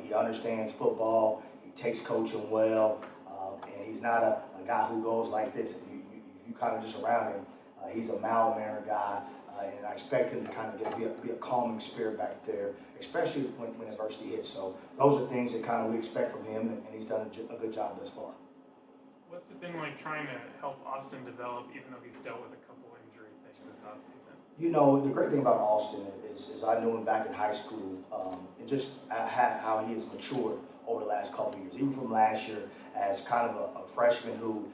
He understands football, he takes coaching well, and he's not a guy who goes like this. If you kind of just around him, he's a mild-mannered guy, and I expect him to kind of be a calming spirit back there, especially when adversity hits. So those are things that kind of we expect from him, and he's done a good job thus far. What's it been like trying to help Austin develop, even though he's dealt with a couple injury things this offseason? The great thing about Austin is I knew him back in high school, and just how he has matured over the last couple of years. Even from last year as kind of a freshman who,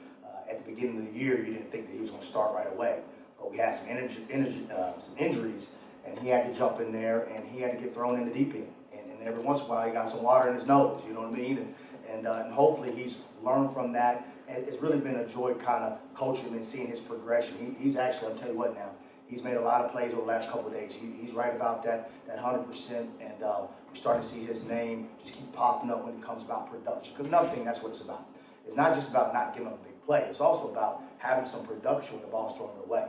at the beginning of the year, you didn't think that he was going to start right away. But we had some injuries, and he had to jump in there, and he had to get thrown in the deep end. And every once in a while, he got some water in his nose, you know what I mean? And hopefully he's learned from that. And it's really been a joy kind of coaching him and seeing his progression. He's actually, I'll tell you what now, he's made a lot of plays over the last couple of days. He's right about that 100%, and we're starting to see his name just keep popping up when it comes about production. Because another thing, that's what it's about. It's not just about not giving up a big play. It's also about having some production when the ball's thrown your way.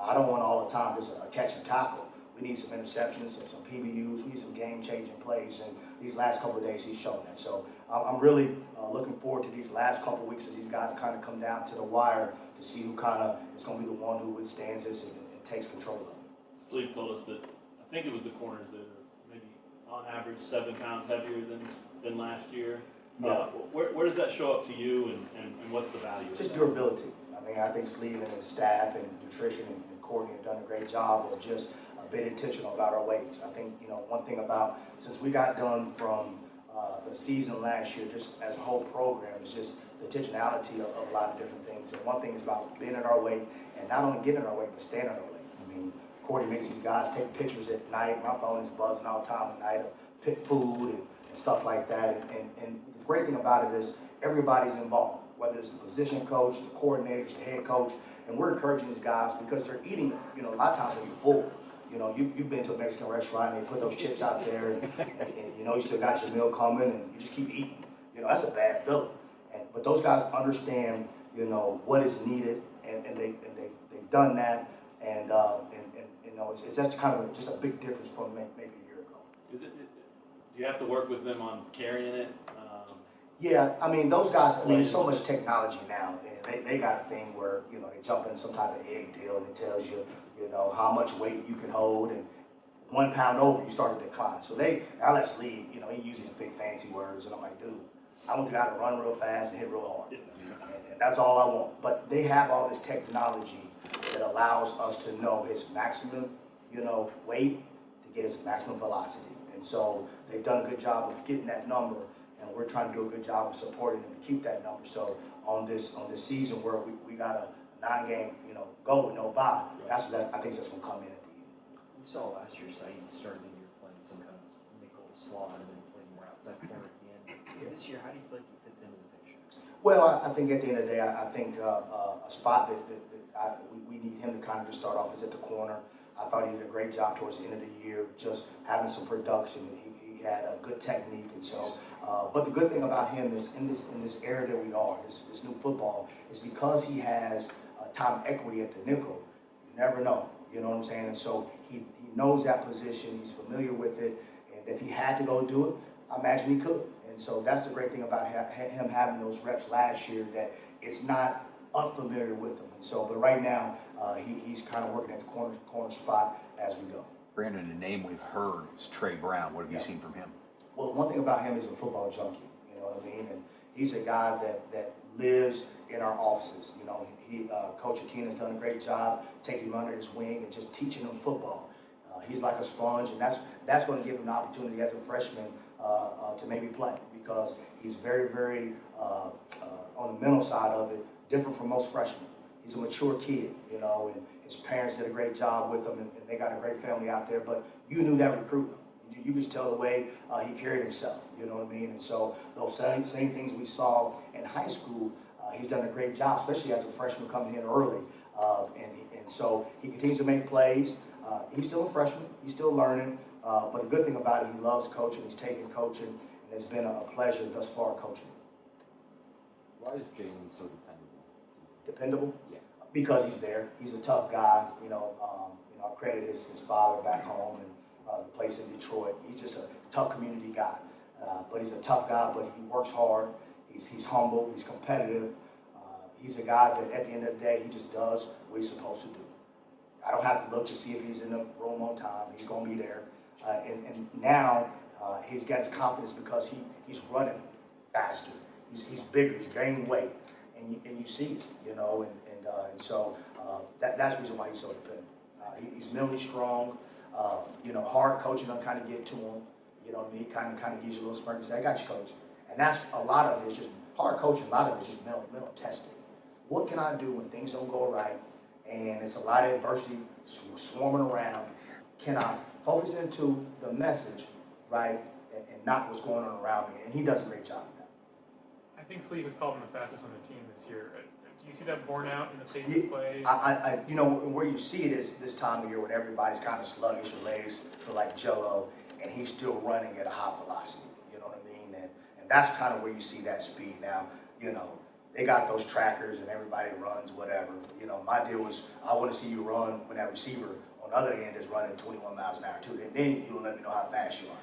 I don't want all the time just a catch and tackle. We need some interceptions, some PBUs. We need some game-changing plays. And these last couple of days, he's shown that. So I'm really looking forward to these last couple of weeks as these guys kind of come down to the wire to see who kind of is going to be the one who withstands this and takes control of it. Steve told us that I think it was the corners that are maybe on average 7 pounds heavier than last year. Where does that show up to you, and what's the value? Just of that? durability. I mean, I think Sleeve and his staff and nutrition and Courtney have done a great job of just being intentional about our weights. I think, one thing about, since we got done from the season last year, just as a whole program, is just the intentionality of a lot of different things. And one thing is about being in our weight, and not only getting in our weight, but staying in our weight. I mean, Courtney makes these guys take pictures at night. My phone is buzzing all the time at night of pit food and stuff like that. And the great thing about it is everybody's involved, whether it's the position coach, the coordinators, the head coach, and we're encouraging these guys because they're eating, a lot of times when you're full. You've been to a Mexican restaurant and they put those chips out there and you still got your meal coming and you just keep eating. That's a bad feeling. But those guys understand, what is needed and they've done that and it's just kind of just a big difference from maybe a year ago. Do you have to work with them on carrying it? Yeah, I mean, those guys, there's so much technology now. And they got a thing where, they jump in some type of egg deal and it tells you, how much weight you can hold. And 1 pound over, you start to decline. So I let Sleeve, he uses big fancy words. And I'm like, dude, I want the guy to run real fast and hit real hard. And that's all I want. But they have all this technology that allows us to know his maximum, weight to get his maximum velocity. And so they've done a good job of getting that number. And we're trying to do a good job of supporting them to keep that number. So on this season where we got a 9-game, go with no bye, I think that's going to come in at the end. We saw last year, Saeed started the year playing some kind of nickel slot and then playing more outside corner at the end. This year, how do you feel like he fits into the picture? Well, I think at the end of the day, I think a spot that we need him to kind of just start off is at the corner. I thought he did a great job towards the end of the year, just having some production. He had a good technique, and so. But the good thing about him is in this era that we are, this new football, is because he has time equity at the nickel. You never know, you know what I'm saying? And so he knows that position. He's familiar with it, and if he had to go do it, I imagine he could. And so that's the great thing about him having those reps last year, that it's not unfamiliar with him. And so, but right now, he's kind of working at the corner spot as we go. Brandon, a name we've heard is Trey Brown. What have you seen from him? Well, one thing about him is a football junkie, you know what I mean? And he's a guy that lives in our offices. Coach Akina's done a great job taking him under his wing and just teaching him football. He's like a sponge, and that's going to give him an opportunity as a freshman to maybe play, because he's very, very, on the mental side of it, different from most freshmen. He's a mature kid, and his parents did a great job with him, and they got a great family out there, but you knew that recruiting. You could tell the way he carried himself, you know what I mean? And so those same things we saw in high school, he's done a great job, especially as a freshman coming in early. And so he continues to make plays. He's still a freshman. He's still learning. But the good thing about it, he loves coaching. He's taking coaching, and it's been a pleasure thus far coaching. Why is Jalen so dependable? Dependable? Yeah. Because he's there. He's a tough guy. I credit his father back home and the place in Detroit. He's just a tough community guy. But he's a tough guy, but he works hard. He's humble. He's competitive. He's a guy that at the end of the day, he just does what he's supposed to do. I don't have to look to see if he's in the room on time. He's going to be there. And now he's got his confidence because he's running faster. He's bigger. He's gaining weight. And you see it, and so that's the reason why he's so dependent. He's mentally strong. Hard coaching will kind of get to him. You know what I mean? Kind of gives you a little smirk and say, I got you, coach. And that's a lot of it is just hard coaching. A lot of it is just mental testing. What can I do when things don't go right? And it's a lot of adversity swarming around. Can I focus into the message, right, and not what's going on around me? And he does a great job of that. I think Sleeve has called him the fastest on the team this year. Do you see that borne out in the pace of play? Where you see it is this time of year when everybody's kind of sluggish, your legs feel like jello, and he's still running at a high velocity. You know what I mean? And that's kind of where you see that speed now. They got those trackers and everybody runs whatever. My deal was I want to see you run when that receiver on the other end is running 21 miles an hour too. And then you'll let me know how fast you are.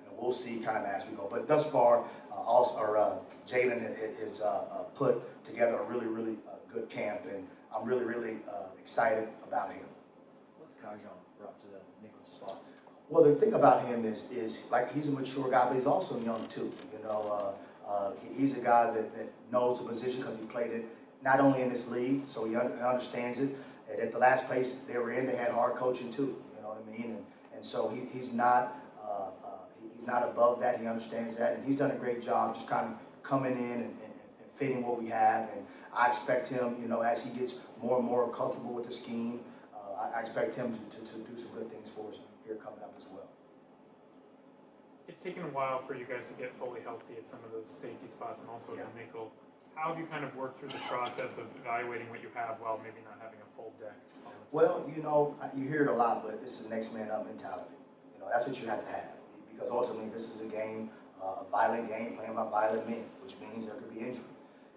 And we'll see kind of as we go. But thus far, Jalen has put together a really, really good camp, and I'm really, really excited about him. What's Kajon brought to the nickel spot? Well, the thing about him is like he's a mature guy, but he's also young too. He's a guy that knows the position because he played it not only in this league, so he understands it. And at the last place they were in, they had hard coaching too. You know what I mean? And so he's not above that. He understands that, and he's done a great job just kind of coming in and fitting what we have. And I expect him, you know, as he gets more and more comfortable with the scheme, I expect him to do some good things for us here coming up as well. It's taken a while for you guys to get fully healthy at some of those safety spots and also the nickel. How have you kind of worked through the process of evaluating what you have while maybe not having a full deck? Well, you know, you hear it a lot, but this is a next man up mentality. You know, that's what you have to have, because ultimately this is a game, a violent game playing by violent men, which means there could be injury.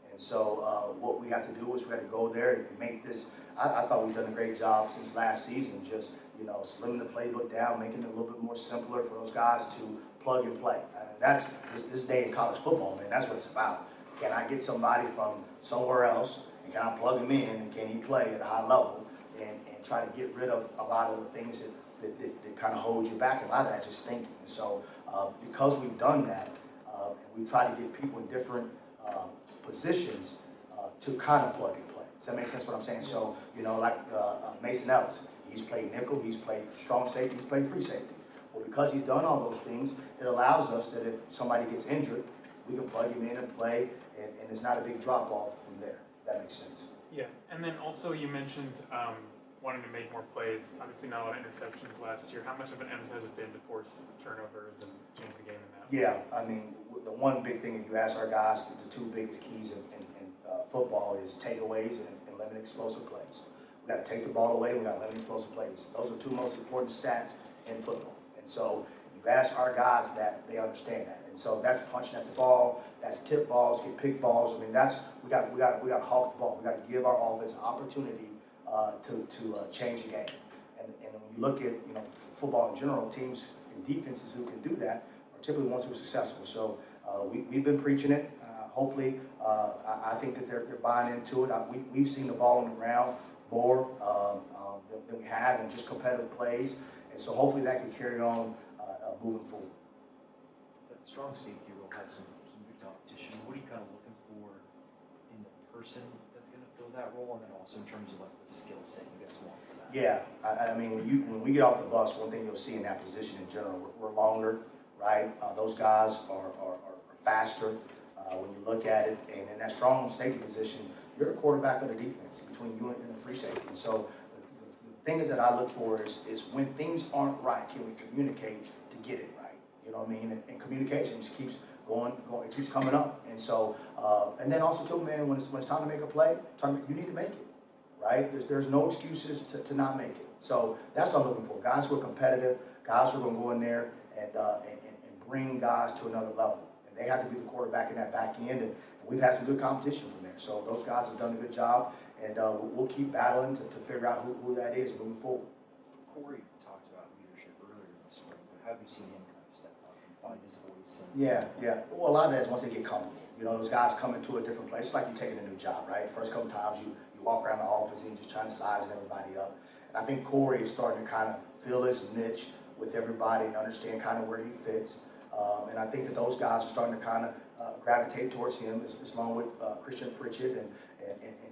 And so what we have to do is we have to go there and make this. I thought we've done a great job since last season, just, you know, slimming the playbook down, making it a little bit more simpler for those guys to plug and play. That's this day in college football, man. That's what it's about. Can I get somebody from somewhere else, and can I plug him in, and can he play at a high level, and try to get rid of a lot of the things that kind of hold you back, and a lot of that just thinking. And so because we've done that, and we try to get people in different positions to kind of plug and play. Does that make sense what I'm saying? So, you know, like Mason Ellis, he's played nickel, he's played strong safety, he's played free safety. Well, because he's done all those things, it allows us that if somebody gets injured, we can plug him in and play, and it's not a big drop off from there. If that makes sense. Yeah, and then also you mentioned wanting to make more plays. Obviously, not a lot of interceptions last year. How much of an emphasis has it been to force turnovers and change the game in that? Yeah, I mean, the one big thing, if you ask our guys, the two biggest keys in football is takeaways and limit explosive plays. We got to take the ball away. We got to limit explosive plays. Those are two most important stats in football. And so you ask our guys that, they understand that. And so that's punching at the ball, that's tip balls, get pick balls. I mean, that's we got to hawk the ball. We got to give our offense an opportunity to change the game. And when you look at, you know, football in general, teams and defenses who can do that are typically ones who are successful. So we've been preaching it. Hopefully, I think that they're buying into it. We've seen the ball on the ground more than we have in just competitive plays. And so hopefully that can carry on moving forward. That strong safety role has some good competition. What are you kind of looking for in the person that's going to fill that role, and then also in terms of like the skill set you guys want for that? Yeah, I mean, when we get off the bus, one thing you'll see in that position in general, we're longer, right? Those guys are faster when you look at it, and in that strong safety position, you're a quarterback of the defense between you and the free safety. And so the thing that I look for is when things aren't right, can we communicate to get it right? You know what I mean? And communication just keeps going, it keeps coming up. And so, and then also too, man, when it's time to make a play, you need to make it, right? There's no excuses to not make it. So that's what I'm looking for. Guys who are competitive, guys who are going to go in there and bring guys to another level. And they have to be the quarterback in that back end. And we've had some good competition from there. So those guys have done a good job. And we'll keep battling to figure out who that is moving forward. Corey talked about leadership earlier in the spring, but how have you seen him kind of step up and find his voice? Yeah. Well, a lot of that is once they get comfortable. You know, those guys come into a different place. It's like you taking a new job, right? First couple times you walk around the office and you're just trying to size everybody up. And I think Corey is starting to kind of fill his niche with everybody and understand kind of where he fits. And I think that those guys are starting to kind of gravitate towards him, along with Christian Pritchett and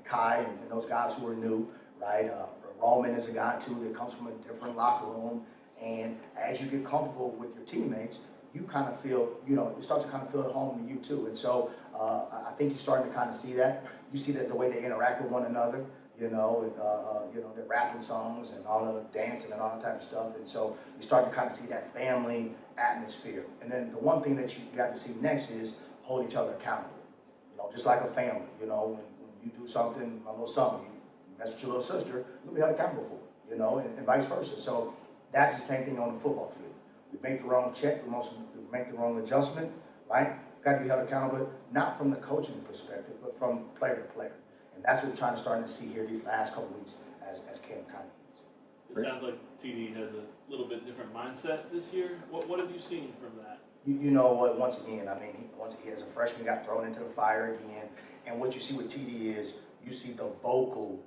Kai and those guys who are new, right? Roman is a guy too that comes from a different locker room, and as you get comfortable with your teammates, you kind of feel, you know, you start to kind of feel at home in you too. And so I think you're starting to kind of see that. You see that the way they interact with one another, you know, and they're rapping songs and all the dancing and all that type of stuff. And so you start to kind of see that family atmosphere. And then the one thing that you got to see next is hold each other accountable. You know, just like a family. You know, when you do something, my little son, you mess with your little sister, you'll be held accountable for it. You know, and vice versa. So that's the same thing on the football field. We make the wrong check, we make the wrong adjustment, right? Got to be held accountable, not from the coaching perspective, but from player to player. And that's what we're trying to start to see here these last couple weeks as camp kind of needs. It sounds like TD has a little bit different mindset this year. What have you seen from that? You know what, once again, I mean, he as a freshman got thrown into the fire again. And what you see with TD is you see the vocal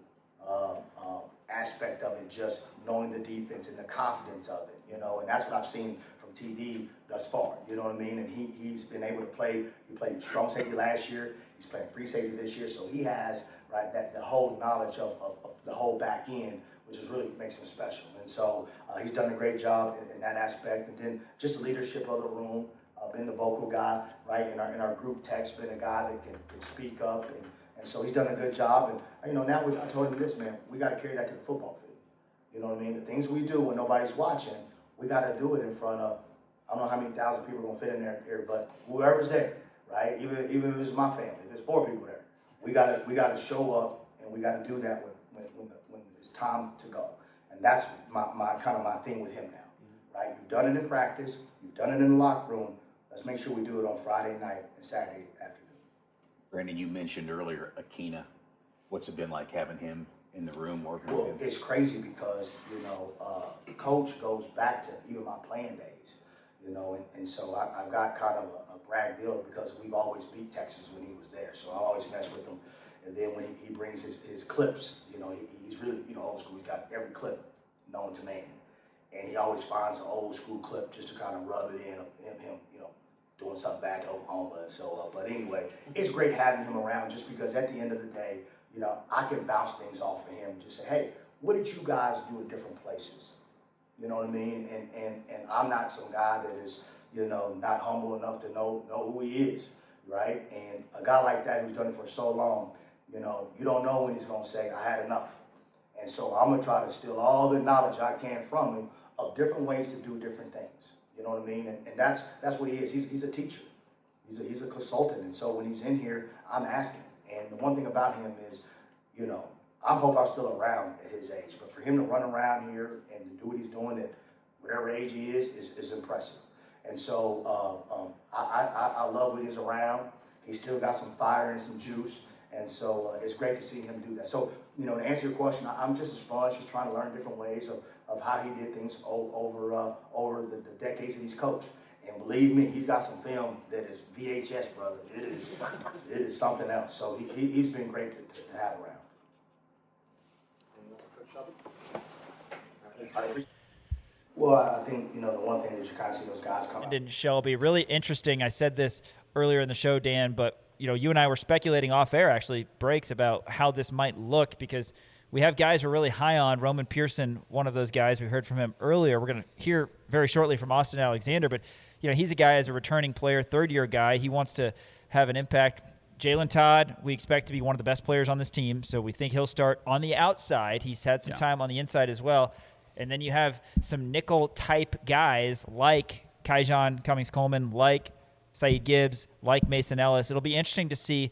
aspect of it, just knowing the defense and the confidence of it, you know, and that's what I've seen from TD thus far. You know what I mean? And he's been able to play. He played strong safety last year. He's playing free safety this year. So he has, right, that the whole knowledge of the whole back end, which is really makes him special. And so he's done a great job in that aspect. And then just the leadership of the room, been the vocal guy, right, in our group text, been a guy that can speak up. And so he's done a good job. And, now I told him this, man, we got to carry that to the football field. You know what I mean? The things we do when nobody's watching, we got to do it in front of, I don't know how many thousand people are going to fit in there, but whoever's there, right? Even if it's my family, if there's 4 people there, we got to show up, and we got to do that when it's time to go. And that's my thing with him now, right? You've done it in practice, you've done it in the locker room. Let's make sure we do it on Friday night and Saturday afternoon. Brandon, you mentioned earlier Akina. What's it been like having him in the room working with him? It's crazy because, coach goes back to even my playing days, and so I've got kind of a brag deal because we've always beat Texas when he was there. So I always mess with him. And then when he brings his clips, he's really, old school. He's got every clip known to man. And he always finds an old school clip just to kind of rub it in of him, doing something back at Oklahoma. So, but anyway, it's great having him around just because at the end of the day, I can bounce things off of him. Just say, hey, what did you guys do in different places? You know what I mean? And I'm not some guy that is, not humble enough to know who he is, right? And a guy like that who's done it for so long, you don't know when he's going to say, I had enough. And so I'm going to try to steal all the knowledge I can from him of different ways to do different things. You know what I mean? And that's what he is. He's a teacher. He's a consultant. And so when he's in here, I'm asking. And the one thing about him is, I hope I'm still around at his age. But for him to run around here and to do what he's doing at whatever age he is impressive. And so I love when he's around. He's still got some fire and some juice. And so it's great to see him do that. So, to answer your question, I'm just as fun, just trying to learn different ways of how he did things over the decades that he's coached. And believe me, he's got some film that is VHS, brother. It is something else. So he's been great to have around. Well, I think, the one thing that you kind of see those guys come out. And Shelby, really interesting. I said this earlier in the show, Dan, but, you and I were speculating off air, actually, breaks about how this might look because we have guys we're really high on. Roman Pearson, one of those guys. We heard from him earlier. We're going to hear very shortly from Austin Alexander, but, he's a guy as a returning player, third-year guy. He wants to have an impact. Jalen Todd, we expect to be one of the best players on this team, so we think he'll start on the outside. He's had some time on the inside as well. And then you have some nickel-type guys like Kaijon Cummings-Coleman, like Saeed Gibbs, like Mason Ellis. It'll be interesting to see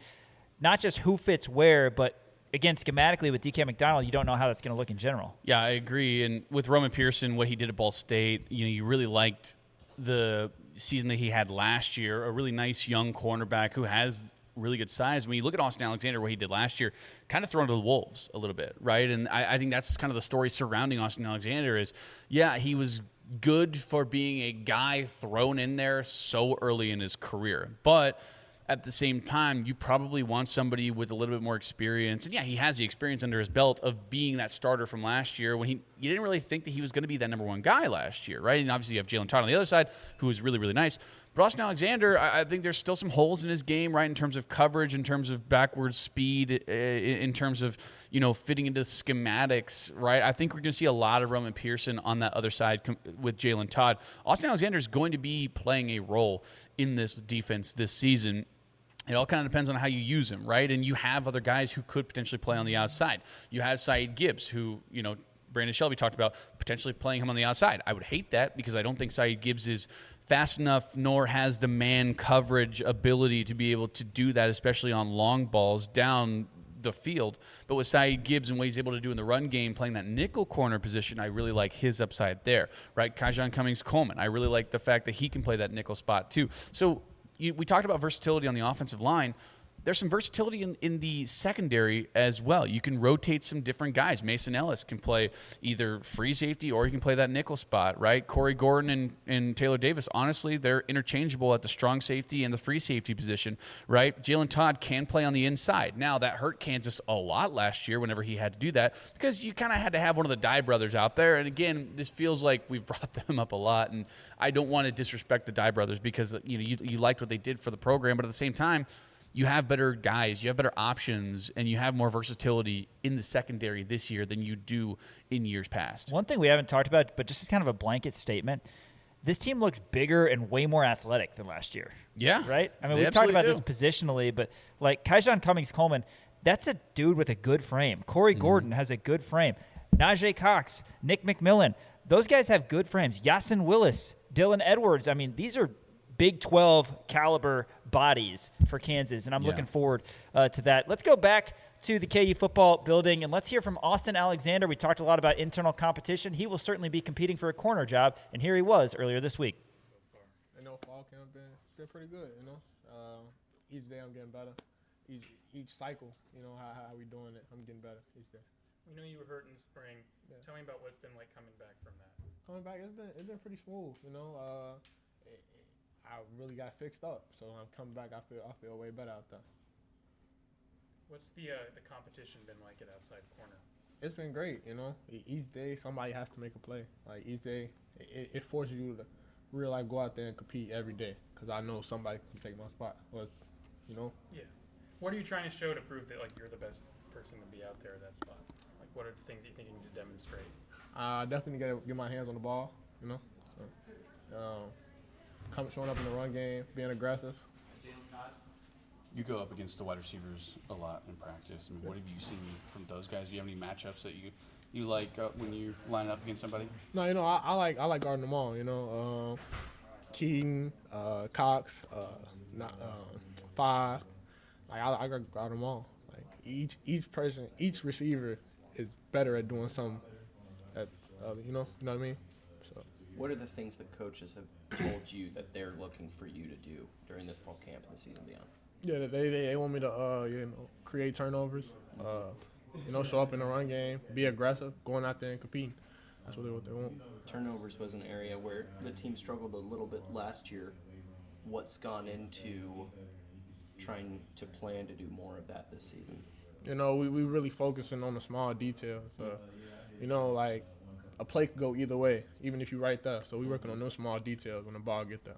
not just who fits where, but, again, schematically with DK McDonald, you don't know how that's going to look in general. Yeah, I agree. And with Roman Pearson, what he did at Ball State, you really liked the season that he had last year, a really nice young cornerback who has really good size. When you look at Austin Alexander, what he did last year, kind of thrown to the wolves a little bit, right? And I think that's kind of the story surrounding Austin Alexander is, he was good for being a guy thrown in there so early in his career. But at the same time, you probably want somebody with a little bit more experience. And, he has the experience under his belt of being that starter from last year when you didn't really think that he was going to be that number one guy last year, right? And obviously you have Jalen Todd on the other side, who was really, really nice. But Austin Alexander, I think there's still some holes in his game, right, in terms of coverage, in terms of backwards speed, in terms of, fitting into the schematics, right? I think we're going to see a lot of Roman Pearson on that other side with Jalen Todd. Austin Alexander is going to be playing a role in this defense this season. It all kind of depends on how you use him, right? And you have other guys who could potentially play on the outside. You have Saeed Gibbs, who, Brandon Shelby talked about potentially playing him on the outside. I would hate that because I don't think Saeed Gibbs is fast enough nor has the man coverage ability to be able to do that, especially on long balls down the field. But with Saeed Gibbs and what he's able to do in the run game, playing that nickel corner position, I really like his upside there, right? Kaijon Cummings-Coleman, I really like the fact that he can play that nickel spot too. So we talked about versatility on the offensive line. there's some versatility in the secondary as well. You can rotate some different guys. Mason Ellis can play either free safety or he can play that nickel spot, right? Corey Gordon and Taylor Davis, honestly, they're interchangeable at the strong safety and the free safety position, right? Jalen Todd can play on the inside. Now, that hurt Kansas a lot last year whenever he had to do that because you kind of had to have one of the Dye brothers out there. And again, this feels like we've brought them up a lot, and I don't want to disrespect the Dye brothers because you liked what they did for the program, but at the same time, you have better guys, you have better options, and you have more versatility in the secondary this year than you do in years past. One thing we haven't talked about, but just as kind of a blanket statement, this team looks bigger and way more athletic than last year. Yeah. Right? I mean, we talked about this positionally, but like Kyjon Cummings-Coleman, that's a dude with a good frame. Corey Gordon has a good frame. Najee Cox, Nick McMillan, those guys have good frames. Yasin Willis, Dylan Edwards. I mean, these are Big 12 caliber bodies for Kansas, and I'm looking forward to that. Let's go back to the KU football building, and let's hear from Austin Alexander. We talked a lot about internal competition. He will certainly be competing for a corner job, and here he was earlier this week. Fall camp been pretty good, each day I'm getting better. Each cycle, how we doing it, I'm getting better each day. We know you were hurt in the spring. Yeah. Tell me about what's been like coming back from that. Coming back, it's been pretty smooth, I really got fixed up, so I'm coming back. I feel way better out there. What's the competition been like at outside corner? It's been great, Each day somebody has to make a play. Like each day, it forces you to really go out there and compete every day. Because I know somebody can take my spot. Yeah. What are you trying to show to prove that you're the best person to be out there at that spot? Like what are the things you think you need to demonstrate? I definitely got to get my hands on the ball. Showing up in the run game, being aggressive. You go up against the wide receivers a lot in practice. I mean, what have you seen from those guys? Do you have any matchups that you like when you line up against somebody? No, I like guarding them all. Keaton, Cox, Five. I guard them all. Like each person, each receiver is better at doing something. You know what I mean? So. What are the things that coaches have told you that they're looking for you to do during this fall camp and the season beyond? Yeah, they want me to create turnovers, show up in the run game, be aggressive, going out there and competing. That's what they want. Turnovers was an area where the team struggled a little bit last year. What's gone into trying to plan to do more of that this season? We really focusing on the small details. A play could go either way, even if you right there. So we working on those small details when the ball get there.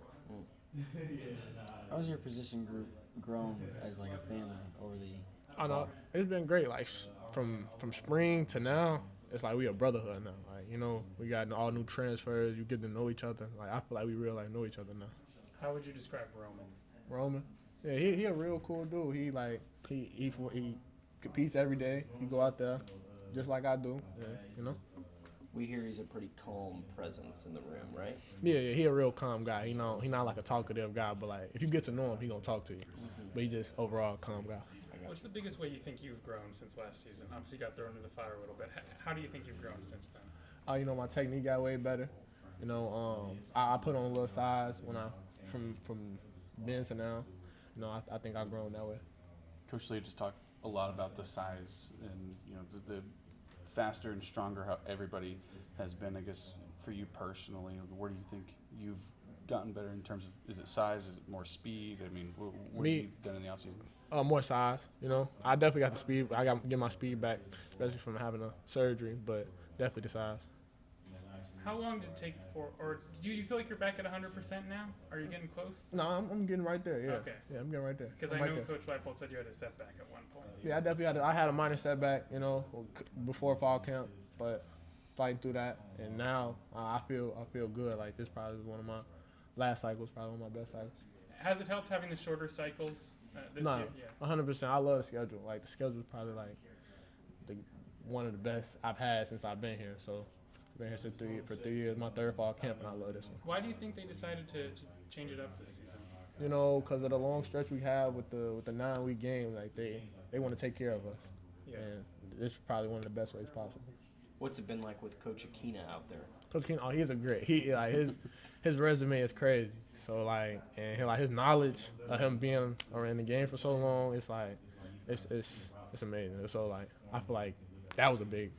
How's your position group grown as a family over the? I know it's been great. From spring to now, it's like we a brotherhood now. We got all new transfers. You get to know each other. I feel like we really know each other now. How would you describe Roman? Roman, yeah, he a real cool dude. He competes every day. He go out there, just like I do. Yeah, We hear he's a pretty calm presence in the room, right? Yeah, he a real calm guy. He not like a talkative guy, but if you get to know him, he gonna talk to you. But he just overall calm guy. What's the biggest way you think you've grown since last season? Obviously, you got thrown into the fire a little bit. How do you think you've grown since then? My technique got way better. I put on a little size when from then to now. I think I've grown that way. Coach Lee just talked a lot about the size and the faster and stronger how everybody has been. I guess for you personally, where do you think you've gotten better in terms of, is it size, is it more speed? I mean, what have you done in the offseason? More size, I definitely got the speed. I got to get my speed back, especially from having a surgery, but definitely the size. How long did it take or do you feel like you're back at 100% now? Are you getting close? No, I'm getting right there, yeah. Okay. Yeah, I'm getting right there. Because I know Coach Leipold said you had a setback at one point. Yeah, I definitely had a minor setback, before fall camp, but fighting through that, and now I feel good. This probably was one of my last cycles, probably one of my best cycles. Has it helped having the shorter cycles this year? Yeah. 100%. I love the schedule. The schedule is probably one of the best I've had since I've been here. So I've been here for 3 years, my third fall camp, and I love this one. Why do you think they decided to change it up this season? Because of the long stretch we have with the 9-week game, they want to take care of us. Yeah. And this is probably one of the best ways possible. What's it been like with Coach Akina out there? Coach Keenan, he's a great. His resume is crazy. So his knowledge of him being around the game for so long, it's amazing. So I feel like that was a big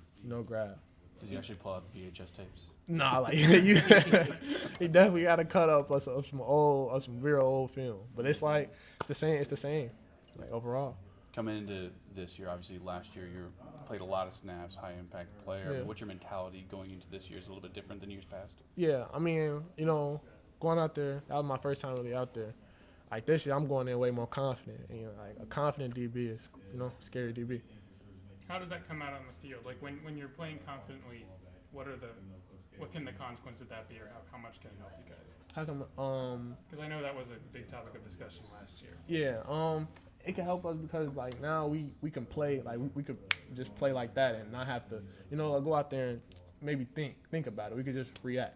grab. Does he actually pull out VHS tapes? Nah, he definitely got to cut up some real old film. But it's the same. It's the same, overall. Coming into this year, obviously last year you played a lot of snaps, high impact player. Yeah. What's your mentality going into this year? Is it a little bit different than years past? Yeah, I mean, going out there, that was my first time really out there. This year, I'm going in way more confident. A confident DB is, scary DB. How does that come out on the field? When you're playing confidently, what can the consequences of that be, or how much can it help you guys? How come? Because I know that was a big topic of discussion last year. Yeah. It can help us because now we can play we could just play like that and not have to go out there and maybe think about it. We could just react.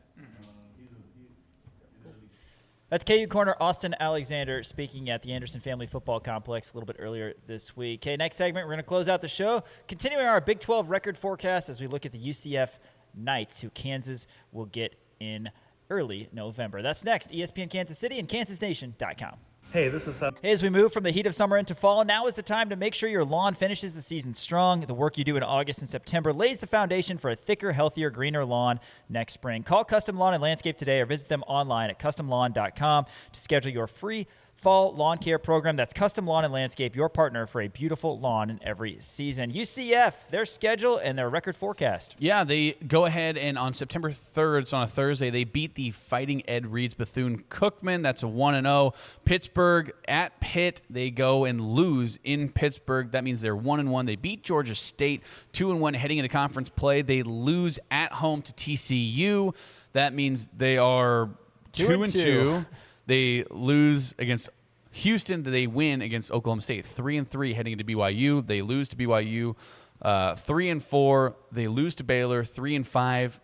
That's KU corner Austin Alexander speaking at the Anderson Family Football Complex a little bit earlier this week. Okay, next segment, we're going to close out the show, continuing our Big 12 record forecast as we look at the UCF Knights, who Kansas will get in early November. That's next, ESPN Kansas City and KansasNation.com. Hey, this is As we move from the heat of summer into fall, now is the time to make sure your lawn finishes the season strong. The work you do in August and September lays the foundation for a thicker, healthier, greener lawn next spring. Call Custom Lawn and Landscape today or visit them online at customlawn.com to schedule your free fall lawn care program. That's Custom Lawn and Landscape, your partner for a beautiful lawn in every season. UCF, their schedule and their record forecast. Yeah, they go ahead and on September 3rd, it's on a Thursday, they beat the Fighting Ed Reed's Bethune-Cookman. That's a 1-0. Pittsburgh at Pitt, they go and lose in Pittsburgh. That means they're 1-1. They beat Georgia State 2-1 heading into conference play. They lose at home to TCU. That means they are 2-2. They lose against Houston. They win against Oklahoma State. 3-3 heading into BYU. They lose to BYU. 3-4. They lose to Baylor. 3-5.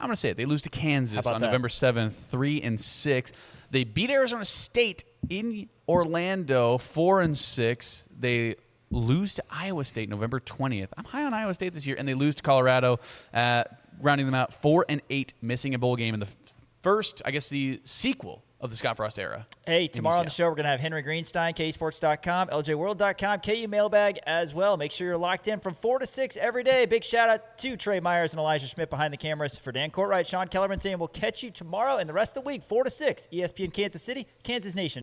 I'm going to say it. They lose to Kansas on November 7th. 3-6. They beat Arizona State in Orlando. 4-6. They lose to Iowa State November 20th. I'm high on Iowa State this year. And they lose to Colorado, rounding them out 4-8, missing a bowl game in the first, I guess, the sequel of the Scott Frost era. Hey, tomorrow on the show, we're going to have Henry Greenstein, KUSports.com, LJWorld.com, KU Mailbag as well. Make sure you're locked in from 4 to 6 every day. Big shout-out to Trey Myers and Elijah Schmidt behind the cameras. For Dan Courtwright, Sean Kellerman saying we'll catch you tomorrow and the rest of the week, 4 to 6, ESPN Kansas City, Kansas Nation.